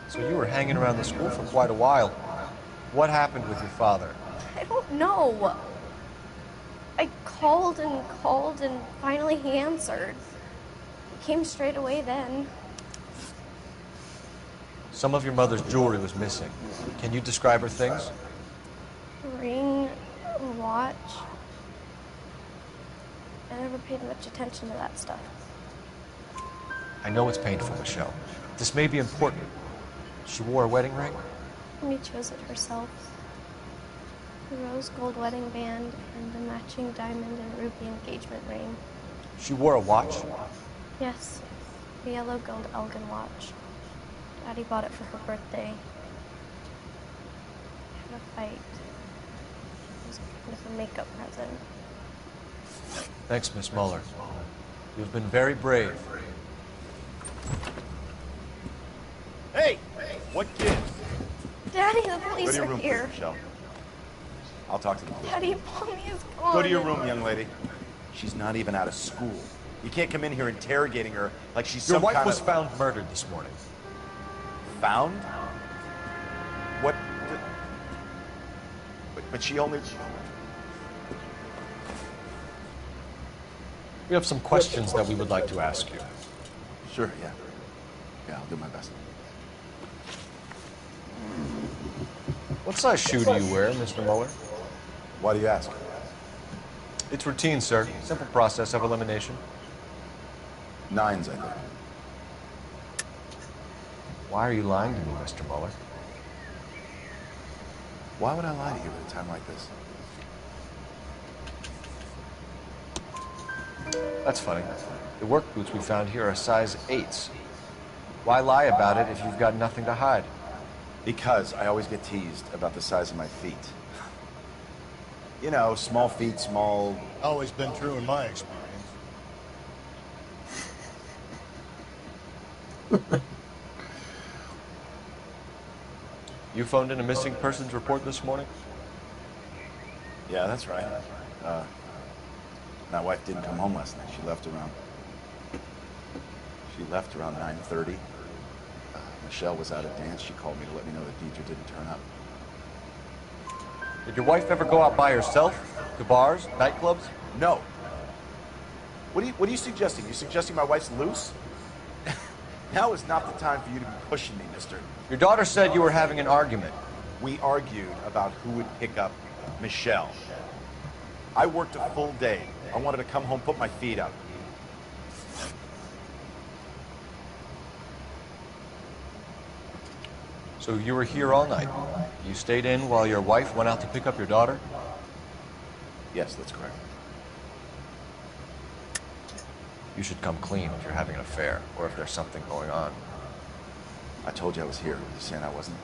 So you were hanging around the school for quite a while. What happened with your father? I don't know. I called and finally he answered. He came straight away then. Some of your mother's jewelry was missing. Can you describe her things? A ring, a watch. I never paid much attention to that stuff. I know it's painful, Michelle. This may be important. She wore a wedding ring? She chose it herself. A rose gold wedding band and a matching diamond and ruby engagement ring. She wore a watch? Yes, a yellow gold Elgin watch. Daddy bought it for her birthday. Had a fight. It was kind of a makeup present. Thanks, Miss Muller. You've been very brave. Hey! What gives? Daddy, the police Go to your are room, here. please, Michelle. I'll talk to them. Daddy, Mommy is gone. Go to your room, young lady. She's not even out of school. You can't come in here interrogating her like she's Your some wife kind was of... found murdered this morning. Found? What? But she only... We have some questions that we would like to ask you. Sure, yeah. Yeah, I'll do my best. What size shoe do you wear, Mr. Muller? Why do you ask? It's routine, sir. Simple process of elimination. 9s, I think. Why are you lying to me, Mr. Muller? Why would I lie to you at a time like this? That's funny. The work boots we found here are size 8s. Why lie about it if you've got nothing to hide? Because I always get teased about the size of my feet. You know, small feet, small... Always been true in my experience. You phoned in a missing persons report this morning? Yeah, that's right. My wife didn't come home last night. She left around 9:30. Michelle was out at dance. She called me to let me know that Deidre didn't turn up. Did your wife ever go out by herself? To bars, nightclubs? No. What are you suggesting? You suggesting my wife's loose? Now is not the time for you to be pushing me, mister. Your daughter said you were having an argument. We argued about who would pick up Michelle. I worked a full day. I wanted to come home, put my feet up. So you were here all night. You stayed in while your wife went out to pick up your daughter? Yes, that's correct. You should come clean if you're having an affair, or if there's something going on. I told you I was here. Were you saying I wasn't?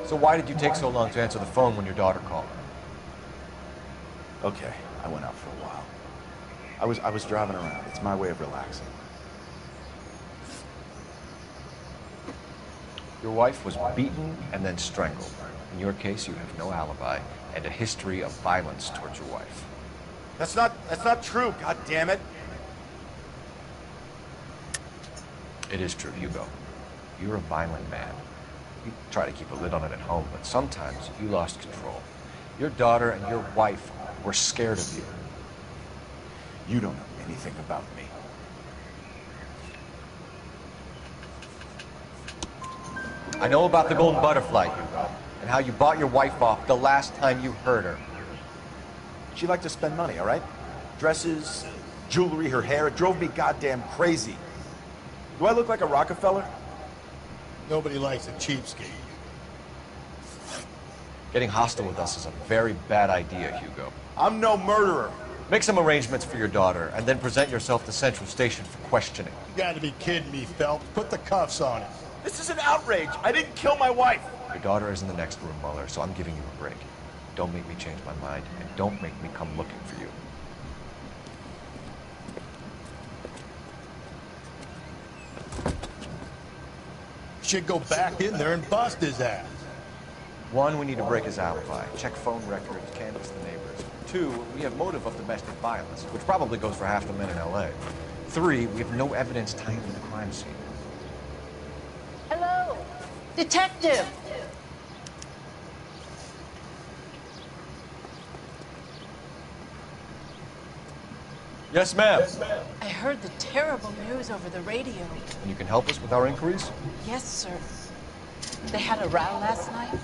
So why did you take so long to answer the phone when your daughter called? Okay, I went out for a while. I was driving around. It's my way of relaxing. Your wife was beaten and then strangled. In your case, you have no alibi and a history of violence towards your wife. That's not true, God damn it. It is true, Hugo. You're a violent man. You try to keep a lid on it at home, but sometimes you lost control. Your daughter and your wife were scared of you. You don't know anything about me. I know about the golden butterfly, Hugo, and how you bought your wife off the last time you heard her. She liked to spend money, all right? Dresses, jewelry, her hair. It drove me goddamn crazy. Do I look like a Rockefeller? Nobody likes a cheapskate. Getting hostile with us is a very bad idea, Hugo. I'm no murderer. Make some arrangements for your daughter, and then present yourself to Central Station for questioning. You gotta be kidding me, Phelps. Put the cuffs on him. This is an outrage. I didn't kill my wife. Your daughter is in the next room, Muller, so I'm giving you a break. Don't make me change my mind, and don't make me come looking for you. Should go back in there and bust his ass. One, we need to break his alibi. Check phone records, canvass the neighbors. Two, we have motive of domestic violence, which probably goes for half the men in L.A. Three, we have no evidence tying to the crime scene. Hello, detective. Yes, ma'am. I heard the terrible news over the radio. And you can help us with our inquiries? Yes, sir. They had a row last night.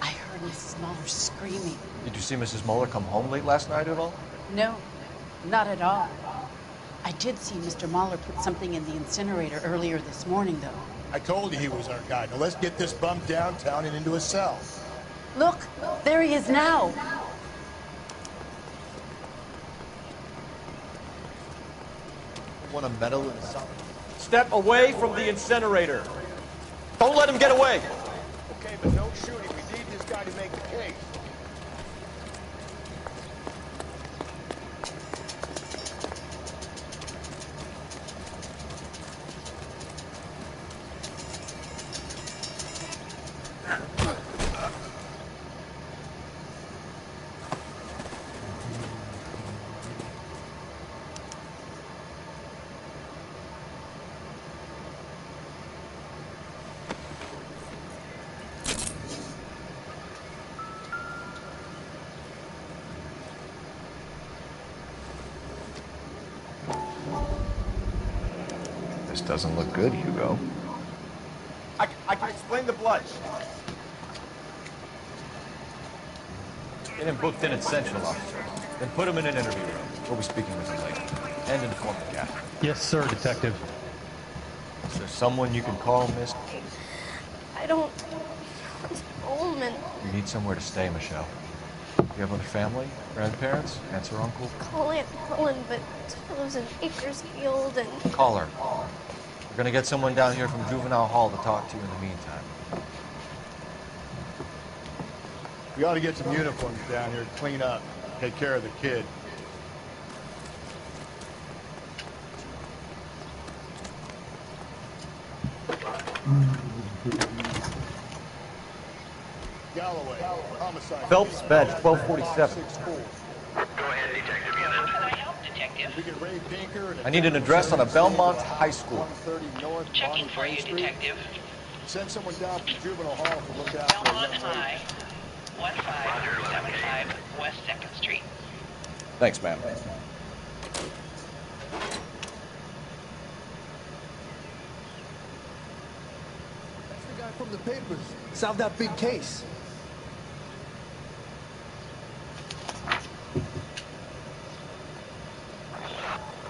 I heard Mrs. Muller screaming. Did you see Mrs. Muller come home late last night at all? No, not at all. I did see Mr. Muller put something in the incinerator earlier this morning, though. I told you he was our guy. Now let's get this bum downtown and into a cell. Look, there he is now. Want to meddle in something? Step away from the incinerator. Don't let him get away. Okay, but no shooting. We need this guy to make the case. This doesn't look good, Hugo. I can explain the blood. Get him booked in at Central, officer. Then put him in an interview room. We'll be speaking with him later. And inform the captain. Yes, sir, detective. Is there someone you can call, miss? I don't want home and You need somewhere to stay, Michelle. Do you have other family? Grandparents? Aunts or uncle? call Aunt Helen, but she lives in Bakersfield and Call her. We're gonna get someone down here from Juvenile Hall to talk to you in the meantime. We ought to get some uniforms down here to clean up, take care of the kid. Galloway, homicide. Phelps, badge 1247. We get Ray Pinker and I need an address on a Belmont High School. 130 North Checking Bonnie for Brae you, Street. Detective. Send someone down from Juvenile Hall to look out for a Belmont young lady. High, 1575 West 2nd Street. Thanks, ma'am. That's the guy from the papers. Solved that big case.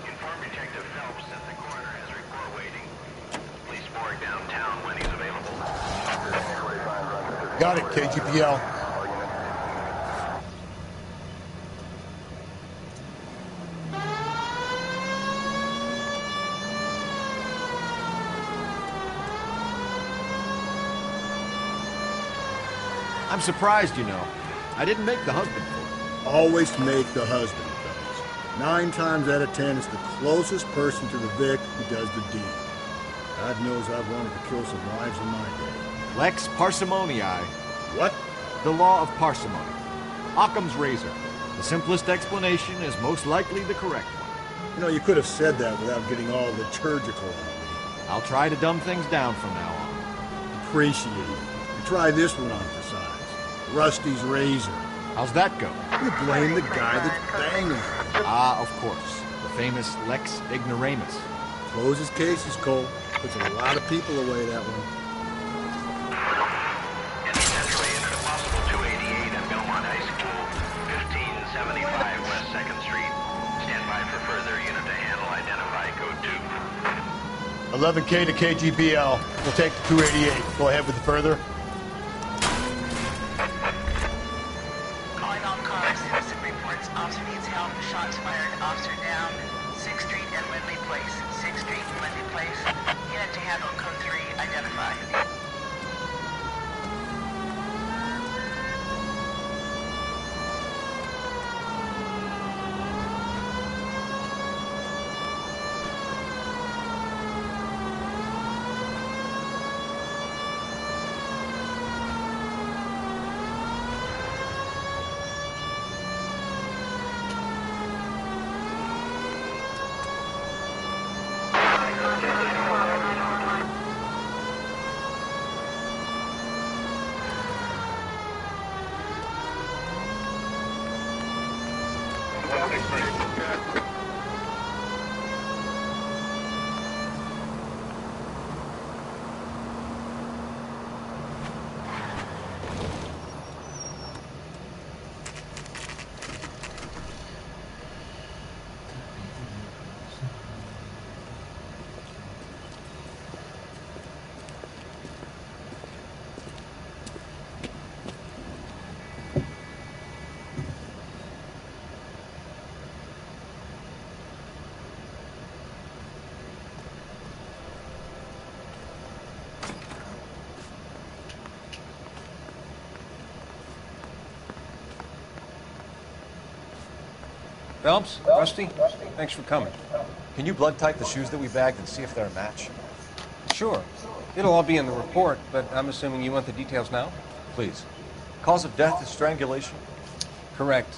Inform Detective Phelps that the coroner has report waiting. Police morgue downtown when he's available. Got it, KGPL. I'm surprised, you know. I didn't make the husband for it. Always make the husband, fellas. 9 times out of 10, it's the closest person to the Vic who does the deed. God knows I've wanted to kill some wives in my day. Lex parsimoniae. What? The law of parsimony. Occam's razor. The simplest explanation is most likely the correct one. You know, you could have said that without getting all liturgical on me. I'll try to dumb things down from now on. Appreciate it. You try this one on for size. Rusty's razor. How's that go? You blame the guy that's banging her. Ah, of course. The famous Lex ignoramus. Closes cases, Cole. Puts a lot of people away, that one. Entry into the possible 288 at Belmont High School, 1575 West 2nd Street. Stand by for further unit to handle. Identify code 2. 11K to KGPL. We'll take the 288. Go ahead with the further. Calling all cars. Innocent reports. Officer needs help. Shots fired. Officer down. 6th Street and Lindley Place. 6th Street and Lindley Place. Unit to handle code 3. Identify. Phelps, Rusty, thanks for coming. Can you blood type the shoes that we bagged and see if they're a match? Sure. It'll all be in the report, but I'm assuming you want the details now? Please. Cause of death is strangulation? Correct.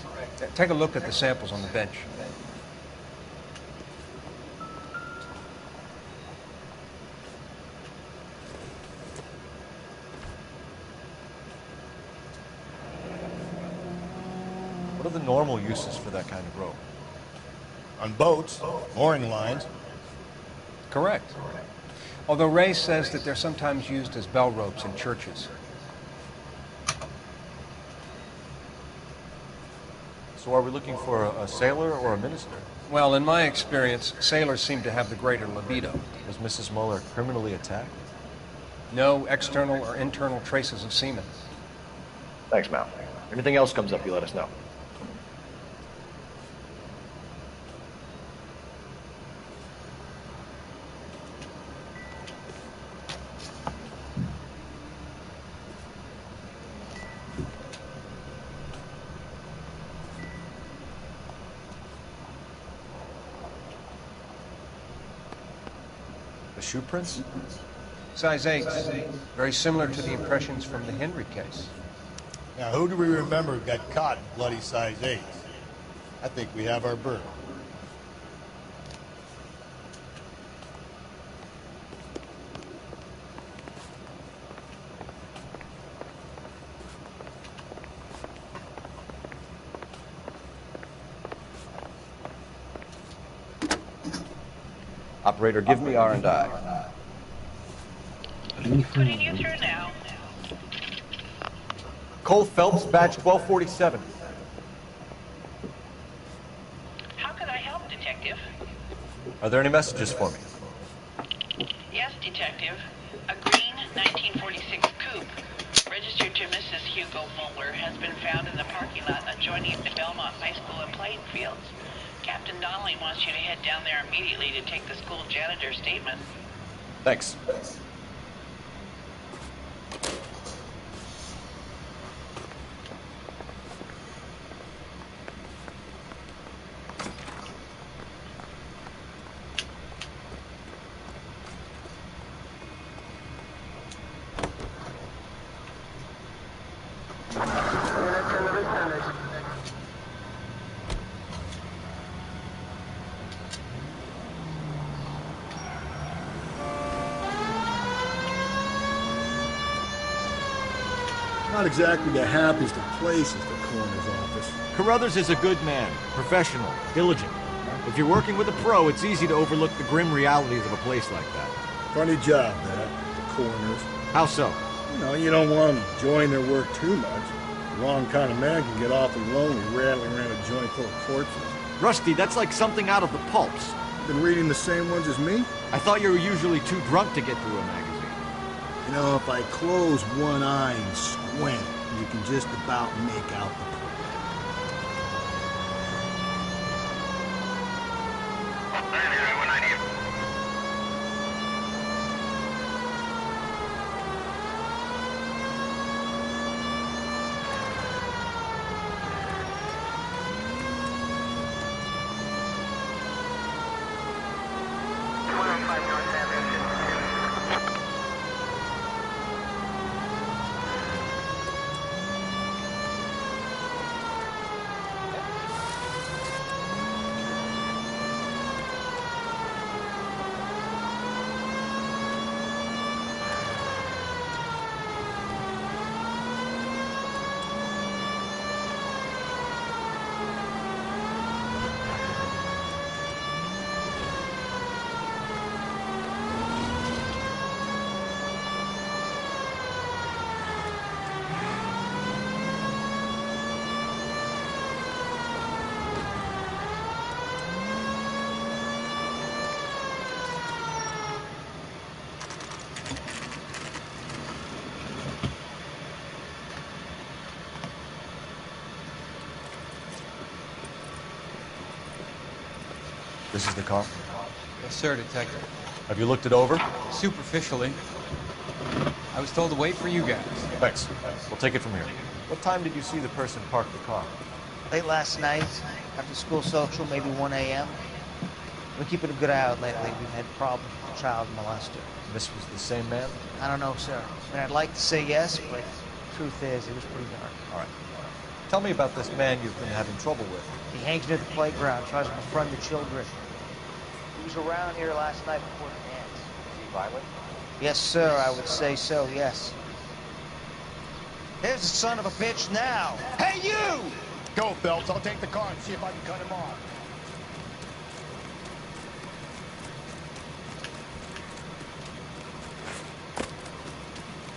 Take a look at the samples on the bench. What are the normal uses for that kind of rope? On boats, mooring lines. Correct. Although Ray says that they're sometimes used as bell ropes in churches. So are we looking for a sailor or a minister? Well, in my experience, sailors seem to have the greater libido. Was Mrs. Muller criminally attacked? No external or internal traces of semen. Thanks, Mal. Anything else comes up, you let us know. Shoe prints? Size 8. Very similar to the impressions from the Henry case. Now, who do we remember got caught in bloody size 8s? I think we have our bird. Operator, give me R&I. Putting you through now. Cole Phelps, badge 1247. How could I help, Detective? Are there any messages for me? Yes, Detective. A green 1946 coupe, registered to Mrs. Hugo Muller, has been found in the parking lot adjoining the Belmont High School and playing fields. Captain Donnelly wants you to head down there immediately to take the school janitor's statement. Thanks. Not exactly the happiest of places, the coroner's office. Carruthers is a good man, professional, diligent. If you're working with a pro, it's easy to overlook the grim realities of a place like that. Funny job, that, the coroner's. How so? You don't want them enjoying their work too much. The wrong kind of man can get awfully lonely rattling around a joint full of corpses. Rusty, that's like something out of the pulps. Been reading the same ones as me? I thought you were usually too drunk to get through a magazine. If I close one eye and squint, you can just about make out the point. This is the car? Yes, sir, Detective. Have you looked it over? Superficially. I was told to wait for you guys. Thanks. We'll take it from here. What time did you see the person park the car? Late last night, after school social, maybe 1 a.m. We're keeping a good eye out lately. We've had problems with a child molester. This was the same man? I don't know, sir. I'd like to say yes, but the truth is, it was pretty dark. All right. Tell me about this man you've been having trouble with. He hangs near the playground, tries to befriend the children. He was around here last night before the dance. Is he violent? Yes, sir, I would say so, yes. Here's the son of a bitch now. Hey, you! Go, Phelps. I'll take the car and see if I can cut him off.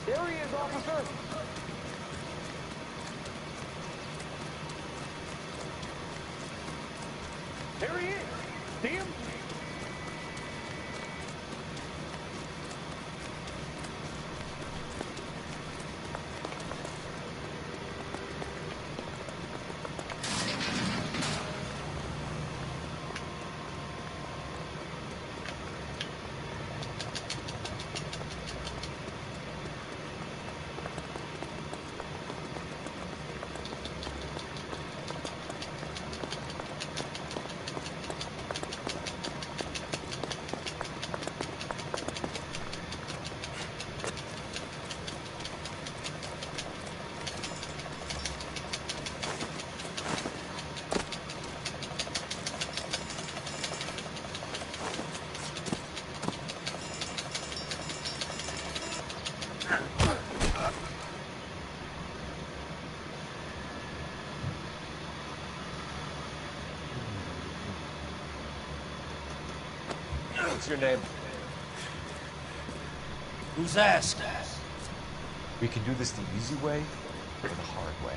There he is, officer. There he is. See him? What's your name? Who's asking? We can do this the easy way or the hard way.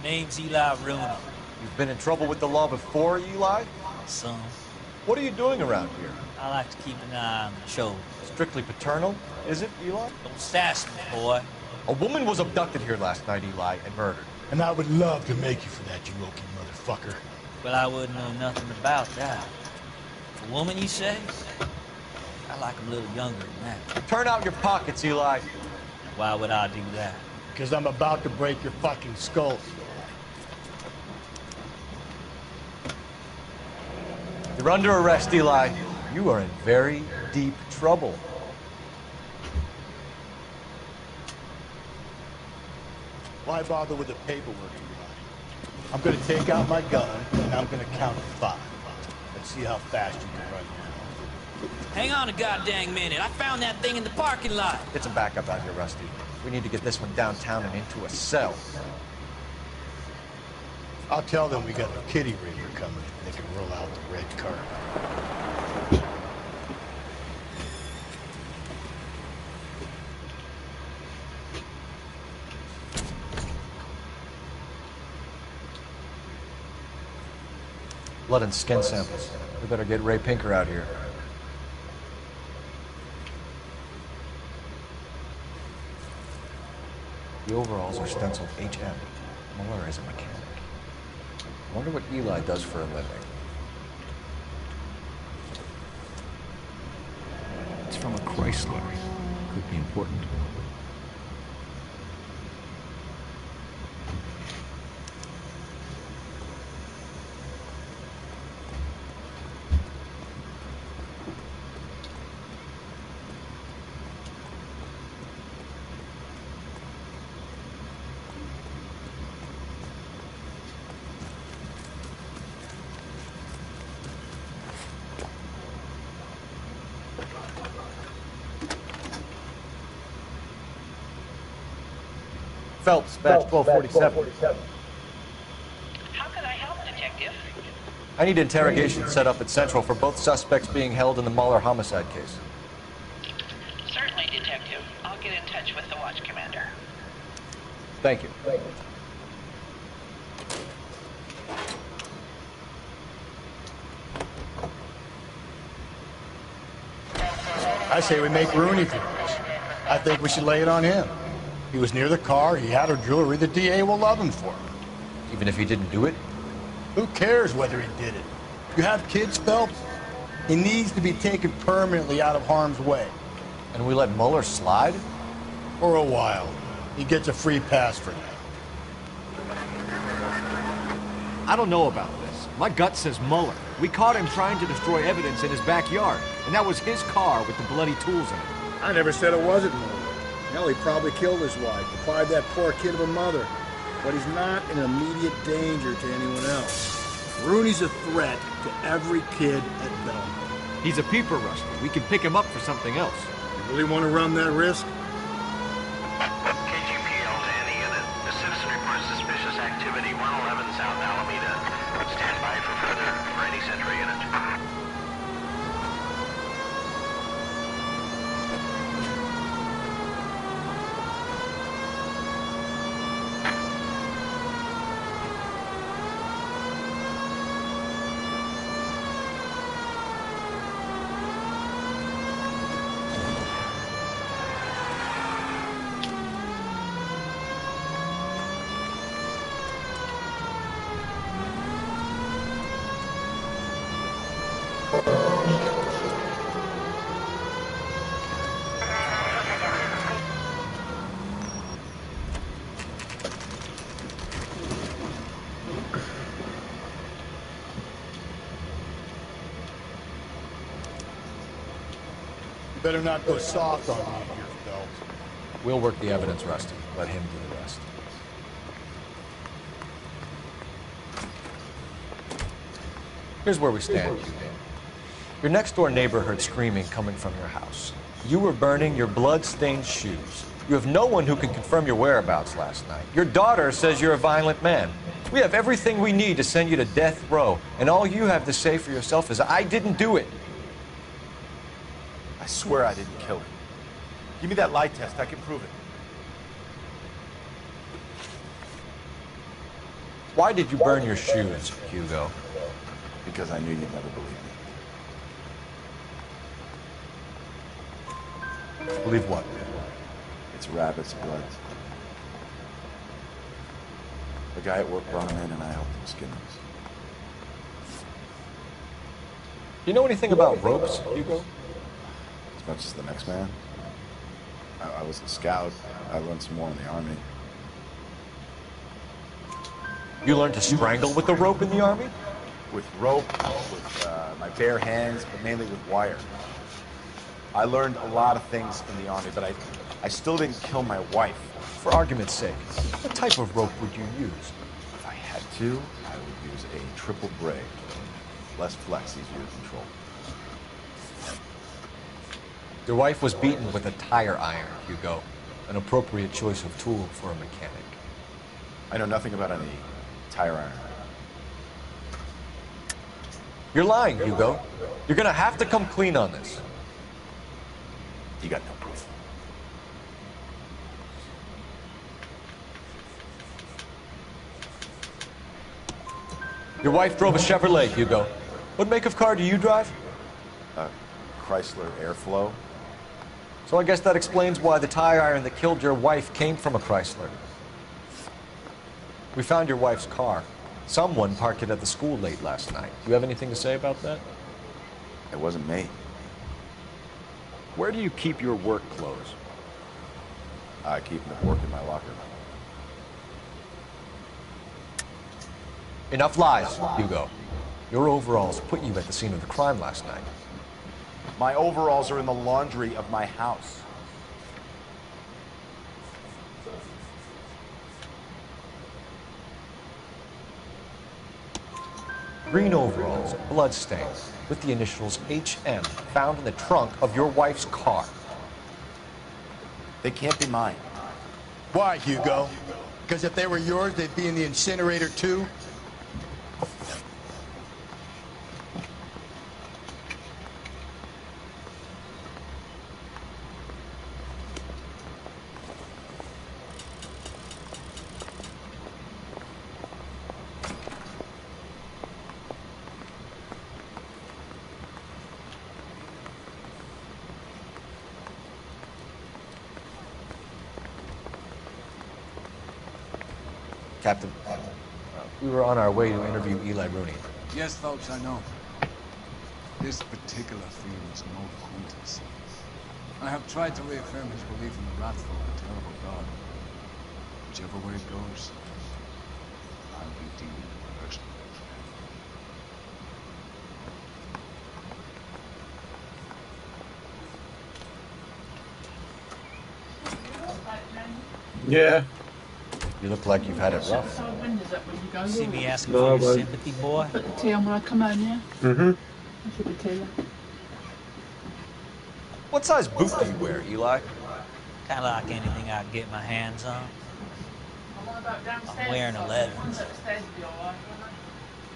Name's Eli Rooney. You've been in trouble with the law before, Eli? Some. What are you doing around here? I like to keep an eye on the children. Strictly paternal, is it, Eli? Don't sass me, boy. A woman was abducted here last night, Eli, and murdered. And I would love to make you for that, you Okie motherfucker. Well, I wouldn't know nothing about that. A woman, you say? I like 'em a little younger than that. Turn out your pockets, Eli. Why would I do that? Because I'm about to break your fucking skull. You're under arrest, Eli. You are in very deep trouble. Why bother with the paperwork, Eli? I'm gonna take out my gun, and I'm gonna count to 5. Let's see how fast you can run now. Hang on a goddamn minute. I found that thing in the parking lot. Get some backup out here, Rusty. We need to get this one downtown and into a cell. I'll tell them we got a kitty raider coming. They can roll out the red carpet. Blood and skin samples. We better get Ray Pinker out here. The overalls are stenciled HM. Muller is a mechanic. I wonder what Eli does for a living. It's from a Chrysler. Could be important. Phelps, badge 1247. How can I help, Detective? I need interrogation set up at Central for both suspects being held in the Mahler homicide case. Certainly, Detective. I'll get in touch with the watch commander. Thank you. I say we make Rooney for this. I think we should lay it on him. He was near the car, he had her jewelry, the DA will love him for it. Even if he didn't do it? Who cares whether he did it? You have kids, Phelps? He needs to be taken permanently out of harm's way. And we let Mueller slide? For a while. He gets a free pass for that. I don't know about this. My gut says Mueller. We caught him trying to destroy evidence in his backyard, and that was his car with the bloody tools in it. I never said it wasn't Mueller. Hell, he probably killed his wife, deprived that poor kid of a mother. But he's not in immediate danger to anyone else. Rooney's a threat to every kid at Belmont. He's a peeper, Rusty. We can pick him up for something else. You really want to run that risk? KGPL to any unit. The citizen reports suspicious activity 111 South Alameda. Stand by for further for any Central unit. Better not go soft on me here, Phelps. We'll work the evidence, Rusty. Let him do the rest. Here's where we stand. Your next-door neighbor heard screaming coming from your house. You were burning your blood-stained shoes. You have no one who can confirm your whereabouts last night. Your daughter says you're a violent man. We have everything we need to send you to death row, and all you have to say for yourself is, I didn't do it. I swear I didn't kill him. Give me that lie test. I can prove it. Why did you burn your shoes, Hugo? Because I knew you'd never believe me. Believe what? It's rabbit's blood. The guy at work brought him in and I helped him skin us. You know anything about ropes, Hugo? As much as the next man. I was a scout. I learned some more in the army. You learned to strangle with the rope in the army? With rope, with my bare hands, but mainly with wire. I learned a lot of things in the army, but I still didn't kill my wife. For argument's sake, what type of rope would you use? If I had to, I would use a triple braid. Less flex, easier to control. Your wife was beaten with a tire iron, Hugo. An appropriate choice of tool for a mechanic. I know nothing about any tire iron. You're lying, Hugo. You're gonna have to come clean on this. You got no proof. Your wife drove a Chevrolet, Hugo. What make of car do you drive? A Chrysler Airflow. So I guess that explains why the tire iron that killed your wife came from a Chrysler. We found your wife's car. Someone parked it at the school late last night. Do you have anything to say about that? It wasn't me. Where do you keep your work clothes? I keep them at work in my locker. Enough lies, Hugo. Your overalls put you at the scene of the crime last night. My overalls are in the laundry of my house. Green overalls, bloodstains, with the initials HM, found in the trunk of your wife's car. They can't be mine. Why, Hugo? Because if they were yours, they'd be in the incinerator too? Captain, we were on our way to interview Eli Rooney. Yes, folks, I know. This particular field is no acquaintance. I have tried to reaffirm his belief in the wrathful and terrible God. Whichever way it goes, I'll be dealing with the person. Yeah. You look like you've had it rough. See me asking for your sympathy, boy? Put the tea on when I come home, yeah? Mm-hmm. I should be clear. What size boot do you wear, Eli? Kind of like anything I can get my hands on. I'm wearing 11s.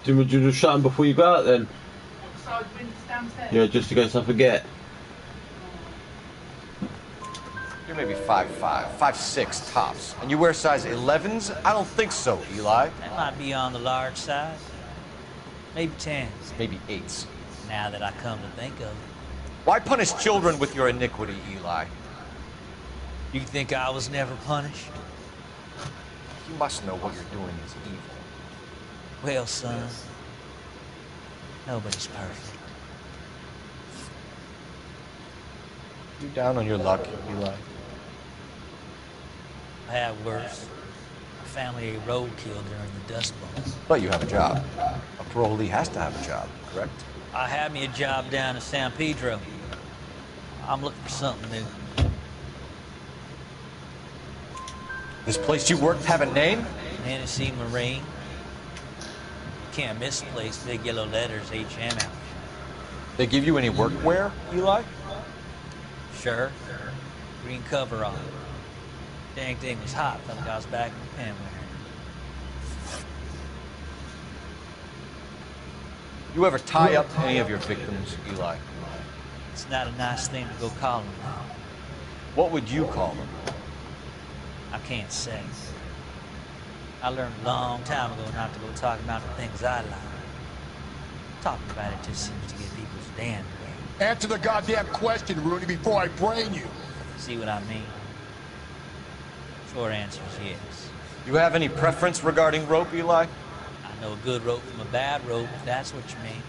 Would you just shut them before you go out then? Yeah, just in case I forget. You're maybe 5'5", 5'6" tops. And you wear size 11s? I don't think so, Eli. That might be on the large side. Maybe 10s. Maybe 8s. Now that I come to think of it. Why punish children with your iniquity, Eli? You think I was never punished? You must know what you're doing is evil. Well, son, nobody's perfect. You down on your luck, Eli? I had worse. My family ate roadkill during the Dust Bowl. But you have a job. A parolee has to have a job, correct? I had me a job down in San Pedro. I'm looking for something new. This place you worked have a name? Hennessy Marine. You can't miss the place. Big yellow letters, HM out. They give you any workwear, Eli? Sure. Green coverall. Dang thing was hot. Felt like I was back in the pen with her. You ever tie up any of your victims, Eli? It's not a nice thing to go call them now. What would you call them? I can't say. I learned a long time ago not to go talking about the things I like. Talking about it just seems to get people's damn way. Answer the goddamn question, Rooney, before I brain you. See what I mean? Short answer is yes. You have any preference regarding rope, Eli? I know a good rope from a bad rope, if that's what you mean.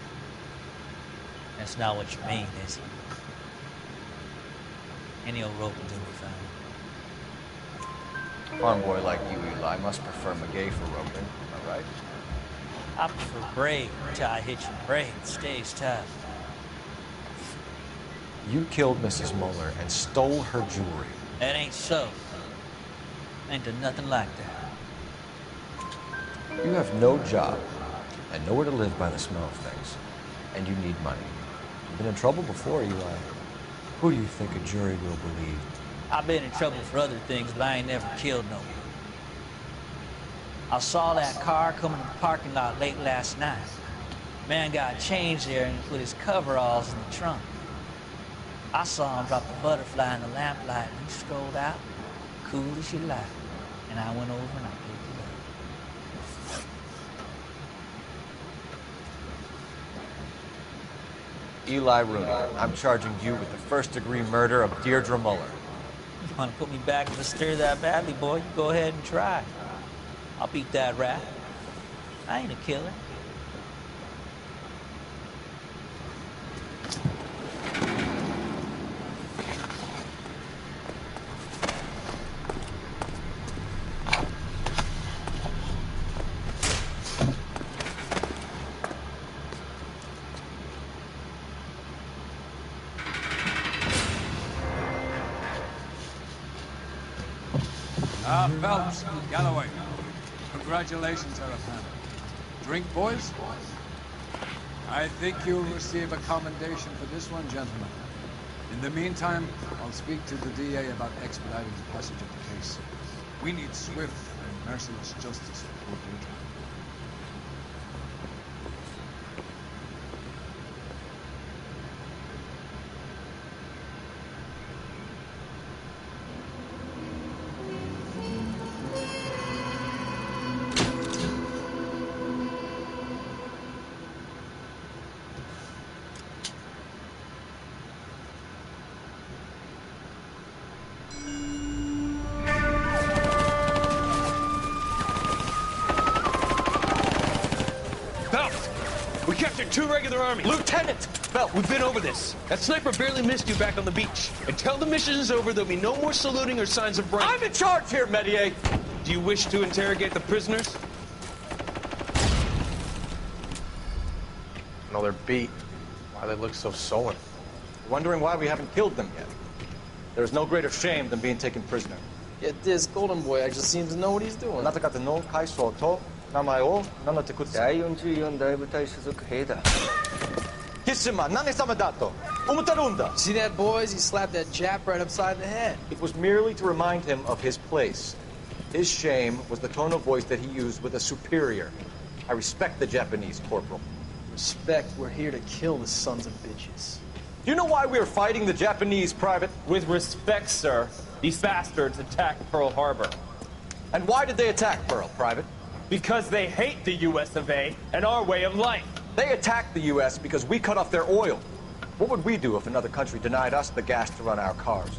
That's not what you mean, is it? Any old rope will do me fine. Farm boy like you, Eli, must prefer McGay for roping, am I right? I prefer braid until I hit your braid. It stays tough. You killed Mrs. Muller and stole her jewelry. That ain't so. Ain't done nothing like that. You have no job and nowhere to live by the smell of things. And you need money. You've been in trouble before, Eli. Who do you think a jury will believe? I've been in trouble for other things, but I ain't never killed no one. I saw that car coming to the parking lot late last night. Man got changed there and put his coveralls in the trunk. I saw him drop the butterfly in the lamplight and he strolled out, cool as you like. And I went over and I picked it up. Eli Rooney, I'm charging you with the first-degree murder of Deirdre Muller. You want to put me back in the stir that badly, boy? You go ahead and try. I'll beat that rat. I ain't a killer. Phelps, Galloway. Congratulations, Arafan. Drink, boys? I think you'll receive a commendation for this one, gentlemen. In the meantime, I'll speak to the DA about expediting the passage of the case. We need swift and merciless justice for poor Deirdre. Two regular army. Lieutenant! Belt, we've been over this. That sniper barely missed you back on the beach. Until the mission is over, there'll be no more saluting or signs of break. I'm in charge here, Medier! Do you wish to interrogate the prisoners? No, they're beat. Why they look so sullen? Wondering why we haven't killed them yet. There's no greater shame than being taken prisoner. Yet this golden boy actually seems to know what he's doing. See that, boys? He slapped that Jap right upside the head. It was merely to remind him of his place. His shame was the tone of voice that he used with a superior. I respect the Japanese, Corporal. Respect, we're here to kill the sons of bitches. Do you know why we are fighting the Japanese, Private? With respect, sir, these bastards attacked Pearl Harbor. And why did they attack Pearl, Private? Because they hate the US of A and our way of life. They attacked the US because we cut off their oil. What would we do if another country denied us the gas to run our cars?